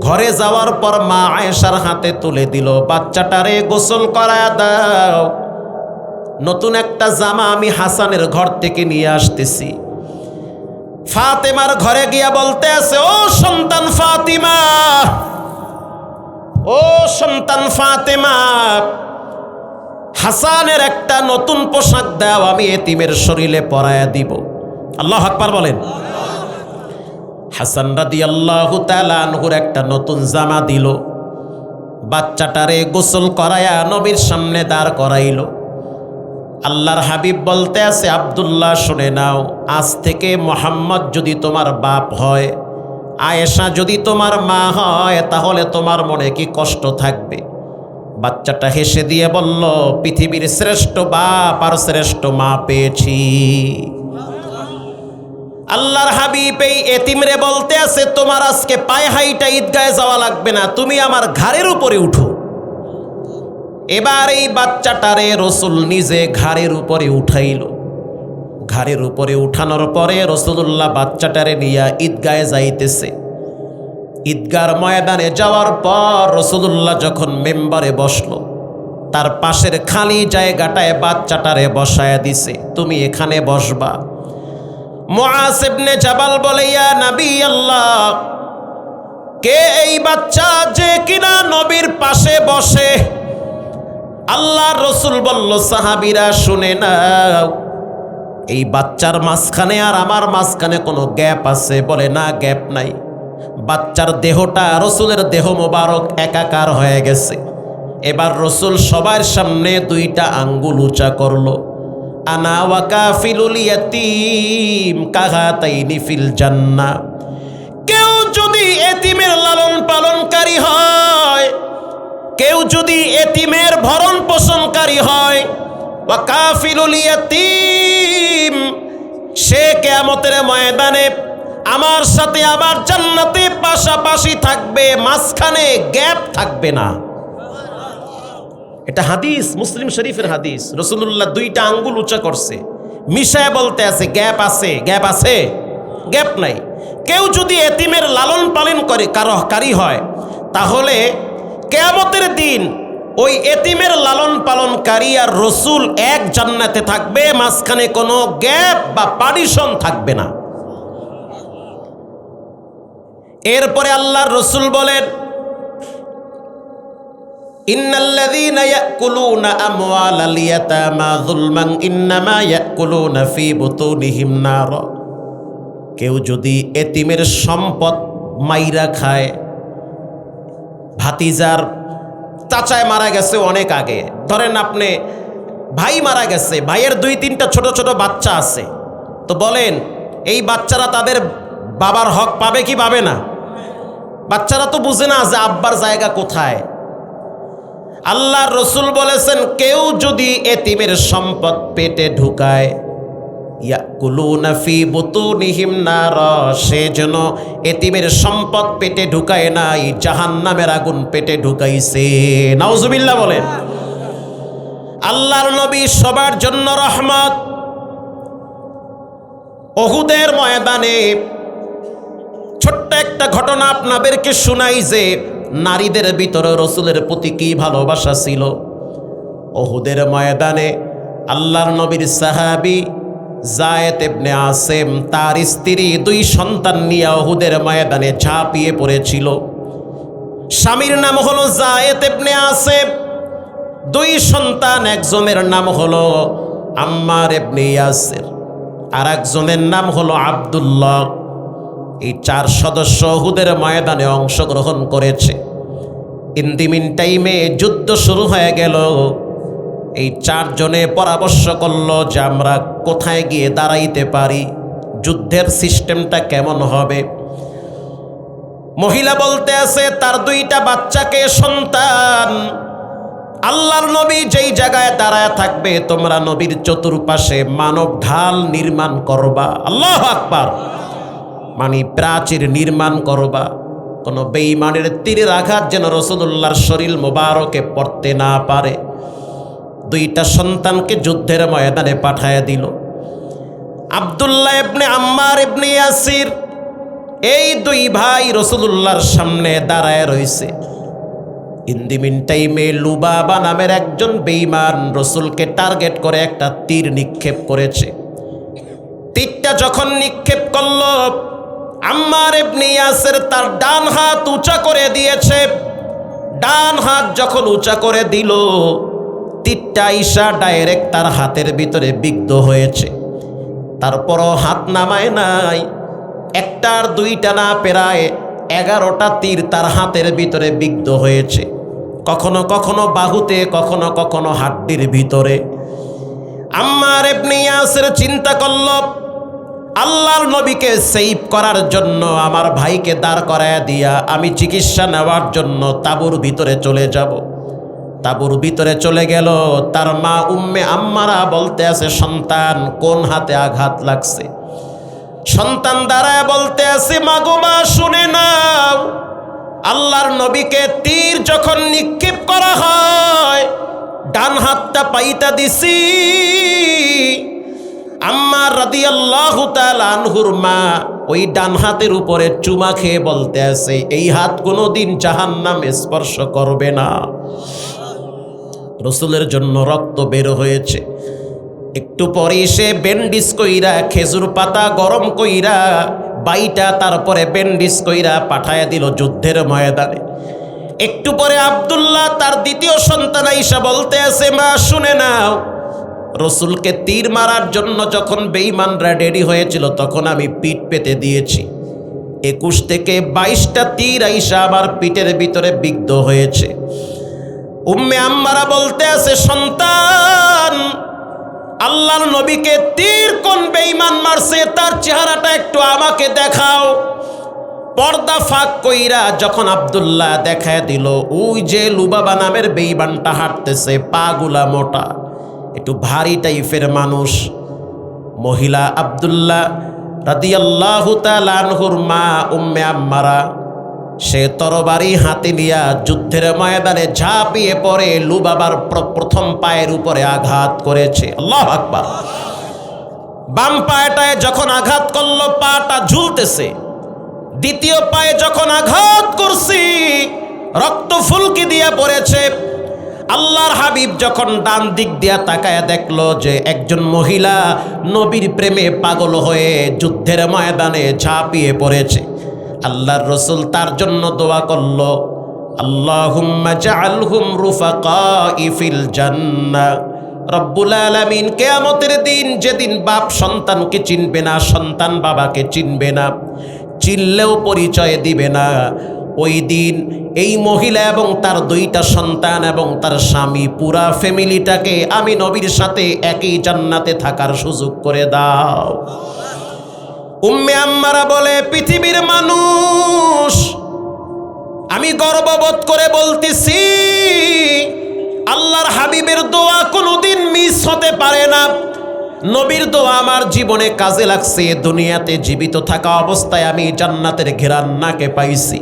ঘরে যাওয়ার পর মা আয়েশার হাতে তুলে দিল, বাচ্চাটারে গোসল করায়া দাও। নতুন একটা জামা আমি হাসানের ঘর থেকে নিয়ে আসতেছি। ফাতেমার ঘরে গিয়া বলতে আছে, ও সন্তান ফাতিমা, ও সন্তান ফাতেমা, হাসানের একটা নতুন পোশাক দাও, আমি এতিমের শরীরে পরায়া দিব। আল্লাহু আকবার বলেন। হাসান রাদিয়াল্লাহু তাআলা আনহুর একটা নতুন জামা দিল, বাচ্চাটারে গোসল করায়া নবীর সামনে দাঁড় করাইল। আল্লাহর হাবিব বলতে আছে, আব্দুল্লাহ শুনে নাও, আজ থেকে মুহাম্মদ যদি তোমার বাপ হয়, আয়েশা যদি তোমার মা হয়, তাহলে তোমার মনে কি কষ্ট থাকবে? বাচ্চাটা হেসে দিয়ে বলল, পৃথিবীর শ্রেষ্ঠ বাপ আর শ্রেষ্ঠ মা পেয়েছি। আল্লাহর হাবিব এই এতিমরে বলতে আছে, তোমার আজকে পায়ে হাইটা ঈদগাহে যাওয়া লাগবে না, তুমি আমার ঘাড়ের উপরে উঠো। এবার এই বাচ্চাটারে রসুল নিজে ঘাড়ের উপরে উঠাইল। ঘাড়ের উপরে উঠানোর পরে রসুলুল্লাহ বাচ্চাটারে নিয়ে ঈদগাহে যাইতেছে। ঈদগার ময়দানে যাওয়ার পর রসুলুল্লাহ যখন মেম্বারে বসলো, তার পাশের খালি জায়গাটায় বাচ্চাটারে বসায়া দিছে, তুমি এখানে বসবা। মুআজ ইবনে জাবাল বলে, ইয়া নবী আল্লাহ, কে এই বাচ্চা যে কিনা নবীর পাশে বসে? আল্লাহর রসুল বলল, সাহাবীরা শুনে নাও, এই বাচ্চার মাঝখানে আর আমার মাঝখানে কোনো গ্যাপ আছে? বলে, না, গ্যাপ নাই। বাচ্চার দেহটা রসুলের দেহ মোবারক একাকার হয়ে গেছে। এবার রসুল সবার সামনে দুইটা আঙ্গুল উঁচা করলো, আনা ওয়া কাফিলুল ইয়াতীম কাহাতাইনি ফিল জান্নাহ। কেউ যদি এতিমের লালন পালনকারী হয়, কেউ যদি এতিমের ভরণ পোষণকারী হয়, ওয়া কাফিলুল ইয়াতীম, সে কিয়ামতের ময়দানে আমার সাথে আবার জান্নাতে পাশাপাশি থাকবে, মাঝখানে গ্যাপ থাকবে না। এটা হাদিস, মুসলিম শরীফের হাদিস। রাসূলুল্লাহ দুইটা আঙ্গুল উঁচা করছে, মিশায় বলতে আছে, গ্যাপ আছে, গ্যাপ আছে, গ্যাপ নাই। কেউ যদি এতিমের লালন পালন করে কারী হয়, তাহলে কিয়ামতের দিন ওই এতিমের লালন পালনকারী আর রসুল এক জান্নাতে থাকবে, মাঝখানে কোনো গ্যাপ বা পার্টিশন থাকবে না। এরপরে আল্লাহর রসুল বলেন, ইন্নাল্লাযীনা ইয়াকুলুনা আমওয়ালাল ইয়াতামা যুলমান ইন্নামা ইয়াকুলুনা ফী বুতুনিহিম নার। কেউ যদি এতিমের সম্পদ মাইরা খায়, ভাতিজার চাচায় মারা গেছে অনেক আগে, ধরেন আপনি ভাই মারা গেছে, ভাইয়ের 2-3টা ছোট ছোট বাচ্চা আছে, তো বলেন এই বাচ্চারা তাদের বাবার হক পাবে কি পাবে না? বাচ্চারা তো বুঝে না যে আব্বার জায়গা কোথায়। আল্লাহর রসুল বলেছেন, কেউ যদি এতিমের সম্পদ পেটে ঢুকায়, ইয়াকুলুনা ফী বুতুনিহিম নার, সে যেন এতিমের সম্পদ পেটে ঢুকায় নাই, জাহান্নামের আগুন পেটে ঢুকাইছে। নাউজুবিল্লাহ বলেন। আল্লাহর নবী সবার জন্য রহমত। উহুদের ময়দানে ছোট্ট একটা ঘটনা আপনাদেরকে শুনাই যে নারীদের ভিতরে রসুলের প্রতি কি ভালোবাসা ছিল। উহুদের ময়দানে আল্লাহর নবীর সাহাবী যায়েদ ইবনে আসিম তার স্ত্রী 2 সন্তান নিয়ে উহুদের ময়দানে ঝাঁপিয়ে পড়েছিল। স্বামীর নাম হলো যায়েদ ইবনে আসিম, 2 সন্তান, একজনের নাম হলো আম্মার ইবনে ইয়াসির, আর একজনের নাম হলো আব্দুল্লাহ। এই 4 সদস্য উহুদের ময়দানে অংশগ্রহণ করেছে। ইন দি মিন টাইমে যুদ্ধ শুরু হয়ে গেল। এই 4 জনে পরামর্শ করলো যে আমরা কোথায় গিয়ে দাঁড়াইতে পারি, যুদ্ধের সিস্টেমটা কেমন হবে। মহিলা বলতে আছে তার 2টা বাচ্চাকে সন্তান, আল্লাহর নবী যেই জায়গায় দাঁড়ায় থাকবে তোমরা নবীর চতুর্পাশে মানব ঢাল নির্মাণ করবা। আল্লাহু আকবার। মানে প্রাচীর নির্মাণ করবা, কোনো বেঈমানের তীরের আঘাত যেন রাসূলুল্লাহর শরীর মোবারকে পড়তে না পারে। 2টা সন্তানকে যুদ্ধের ময়দানে পাঠায় দিল। আব্দুল্লাহ ইবনে আম্মার ইবনে ইয়াসির, এই 2 ভাই রাসূলুল্লাহর সামনে দাঁড়ায় রইছে। ইন দি মিন টাইমে লুবাবা নামের একজন বেঈমান রসুলকে টার্গেট করে একটা তীর নিক্ষেপ করেছে। তীরটা যখন নিক্ষেপ করল, আম্মার ইবনে ইয়াসির তার ডান হাত উঁচা করে দিয়েছে। ডান হাত যখন উঁচা করে দিল, তীরটা আইসা ডাইরেক্ট তার হাতের ভিতরে বিদ্ধ হয়েছে। তারপরও হাত নামায় নাই। একটার দুইটা না, প্রায় 11টা তীর তার হাতের ভিতরে বিদ্ধ হয়েছে। কখনো কখনো বাহুতে, কখনো কখনো হাড্ডির ভিতরে। আম্মার ইবনে ইয়াসির চিন্তা করল, আল্লাহর নবীকে সেভ করার জন্য আমার ভাইকে দাঁড় করায় দিয়া আমি চিকিৎসা নেওয়ার জন্য তাঁবুর ভিতরে চলে যাব। তাঁবুর ভিতরে চলে গেল। তার মা উম্মে আম্মারা বলতে আছে, সন্তান কোন হাতে আঘাত লাগছে? সন্তান দাঁড়ায় বলতে আছে, মা গো মা, শুনে নাও, আল্লাহর নবীকে তীর যখন নিক্ষেপ করা হয়, ডান হাতটা পাইতা দিছি। আম্মা রাদিয়াল্লাহু তাআলা আনহুর মা ওই ডান হাতের উপরে চুমা খেয়ে বলতে আছে, এই হাত কোনোদিন জাহান্নামে স্পর্শ করবে না। রসুলের জন্য রক্ত বের হয়েছে। একটু পরে সে ব্যান্ডিজ কইরা, খেজুর পাতা গরম কইরা বাইটা, তারপরে ব্যান্ডিজ কইরা পাঠায়া দিল যুদ্ধের ময়দানে। একটু পরে আব্দুল্লাহ তার দ্বিতীয় সন্তান আইসা বলতে আছে, মা শুনে নাও, রসুলকে তীর মারার জন্য যখন বেঈমানরা রেডি হয়েছিল তখন আমি পিঠ পেতে দিয়েছি। 21 থেকে 22টা তীর আইসা আমার পিঠের ভিতরে বিদ্ধ হয়েছে। উম্মে আম্মারা বলতে আছে, সন্তান, আল্লাহর নবীকে তীর কোন বেঈমান মারছে তার চেহারাটা একটু আমাকে দেখাও। পর্দা ফাঁক কইরা যখন আব্দুল্লাহ দেখায় দিল, ওই যে লুবাবা নামের বেঈমানটা হাঁটতেছে, পাগুলা মোটা, একটু ভারী টাইপের মানুষ। মহিলা আব্দুল্লাহ রাদিয়াল্লাহু তাআলা আনহুর মা উম্মে আম্মারা সে তরবারি হাতে নিয়া যুদ্ধের ময়দানে ঝাঁপিয়ে পড়ে লুবাবার প্রথম পায়ের উপরে আঘাত করেছে। আল্লাহু আকবার। বাম পায়েটায় যখন আঘাত করলো, পাটা ঝুলতেছে। দ্বিতীয় পায়ে যখন আঘাত করছি, রক্ত ফুলকি দিয়া পড়েছে। আল্লাহর হাবিব যখন ডান দিক দিয়া তাকায়া দেখলো যে একজন মহিলা নবীর প্রেমে পাগল হয়ে যুদ্ধের ময়দানে ঝাঁপিয়ে পড়েছে, আল্লাহর রসুল তার জন্য দোয়া করল, আল্লাহুম্মা জাআলহুম রুফাকাই ফিল জান্নাহ। রব্বুল আলামিন কিয়ামতের দিন, যেদিন বাপ সন্তানকে চিনবে না, সন্তান বাবাকে চিনবে না, চিনলেও পরিচয় দিবে না, ওই দিন এই মহিলা এবং তার 2টা সন্তান এবং তার স্বামী, পুরা ফ্যামিলিটাকে আমি নবীর সাথে একই জান্নাতে থাকার সুযোগ করে দাও। উম্মে আম্মারা বলে, পৃথিবীর মানুষ, আমি গর্ববোধ করে বলতেছি, আল্লাহর হাবিবের দোয়া কোনোদিন মিস হতে পারে না। নবীর দোয়া আমার জীবনে কাজে লাগছে। দুনিয়াতে জীবিত থাকা অবস্থায় আমি জান্নাতের ঘেরান নাকে পাইছি।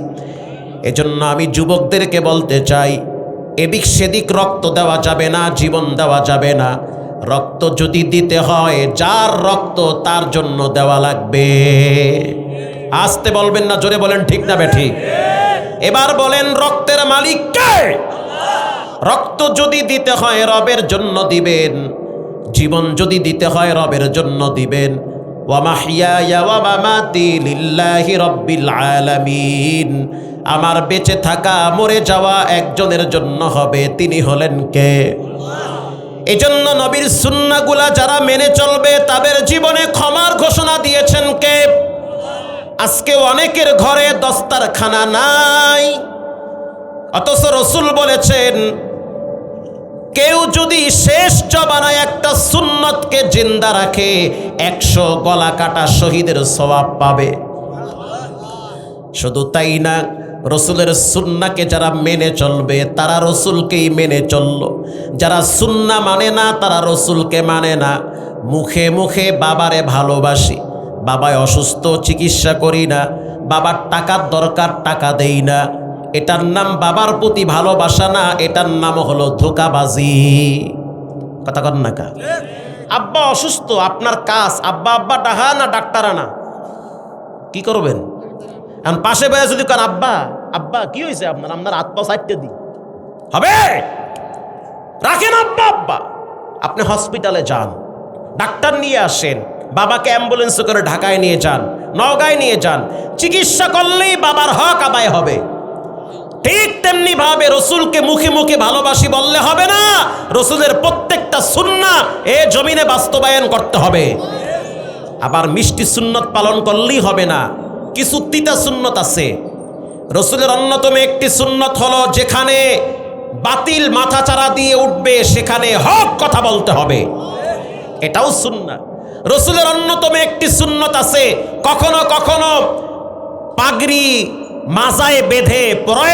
এজন্য আমি যুবকদেরকে বলতে চাই, এদিক সেদিক রক্ত দেওয়া যাবে না, জীবন দেওয়া যাবে না। রক্ত যদি দিতে হয়, যার রক্ত তার জন্য দেওয়া লাগবে। আসতে বলবেন না, জোরে বলেন ঠিক না বেঠিক? এবার বলেন, রক্তের মালিক কে? রক্ত যদি দিতে হয় রবের জন্য দিবেন, জীবন যদি দিতে হয় রবের জন্য দিবেন। ওয়া মাহইয়ায়া ওয়া মামাতি লিল্লাহি রাব্বিল আলামিন। আমার বেঁচে থাকা মরে যাওয়া একজনের জন্য হবে, তিনি হলেন কে? এজন্য নবীর সুন্নাহগুলা যারা মেনে চলবে তাদের জীবনে ক্ষমার ঘোষণা দিয়েছেন কে? আজকে অনেকের ঘরে দস্তারখানা নাই, অথচ রসুল বলেছেন, কেউ যদি শেষ জবানায় একটা সুন্নতকে জিন্দা রাখে 100 গলা কাটা শহীদের সওয়াব পাবে। শুধু তাই না, রসুলের সুন্নাহকে যারা মেনে চলবে তারা রসুলকেই মেনে চলল। যারা সুন্নাহ মানে না তারা রসুলকে মানে না। মুখে মুখে বাবারে ভালোবাসি, বাবায় অসুস্থ, চিকিৎসা করি না, বাবার টাকার দরকার, টাকা দেই না, এটার নাম বাবার প্রতি ভালোবাসা না, এটার নাম হলো ধোঁকাবাজি। কথা কন না কা? আব্বা অসুস্থ, আপনার কাজ আব্বা আব্বা ডাহা না ডাক্তার আনা, কি করবেন? এখন পাশে বয়ে যদি কার আব্বা আব্বা কি হয়েছে আপনার, আপনার হাত পা চারটে দিই, হবে? রাখেন আব্বা আব্বা, আপনি হসপিটালে যান, ডাক্তার নিয়ে আসেন, বাবাকে অ্যাম্বুলেন্সে করে ঢাকায় নিয়ে যান, নওগাঁয় নিয়ে যান, চিকিৎসা করলেই বাবার হক আদায় হবে। ঠিক তেমনি ভাবে রসুলকে মুখে মুখে ভালোবাসি বললে হবে না, রসুলের প্রত্যেকটা সুন্নাহ এ জমিনে বাস্তবায়ন করতে হবে। আবার মিষ্টি সুন্নত পালন করলেই হবে না, কিছু তিতা সুন্নত আছে। রসুলের অন্যতম একটি সুন্নত হলো যেখানে বাতিল মাথাচাড়া দিয়ে উঠবে সেখানে হক কথা বলতে হবে, এটাও সুন্নাহ। রসুলের অন্যতম একটি সুন্নত আছে, কখনো কখনো পাগড়ি মাজায় বেঁধে প্রয়োজন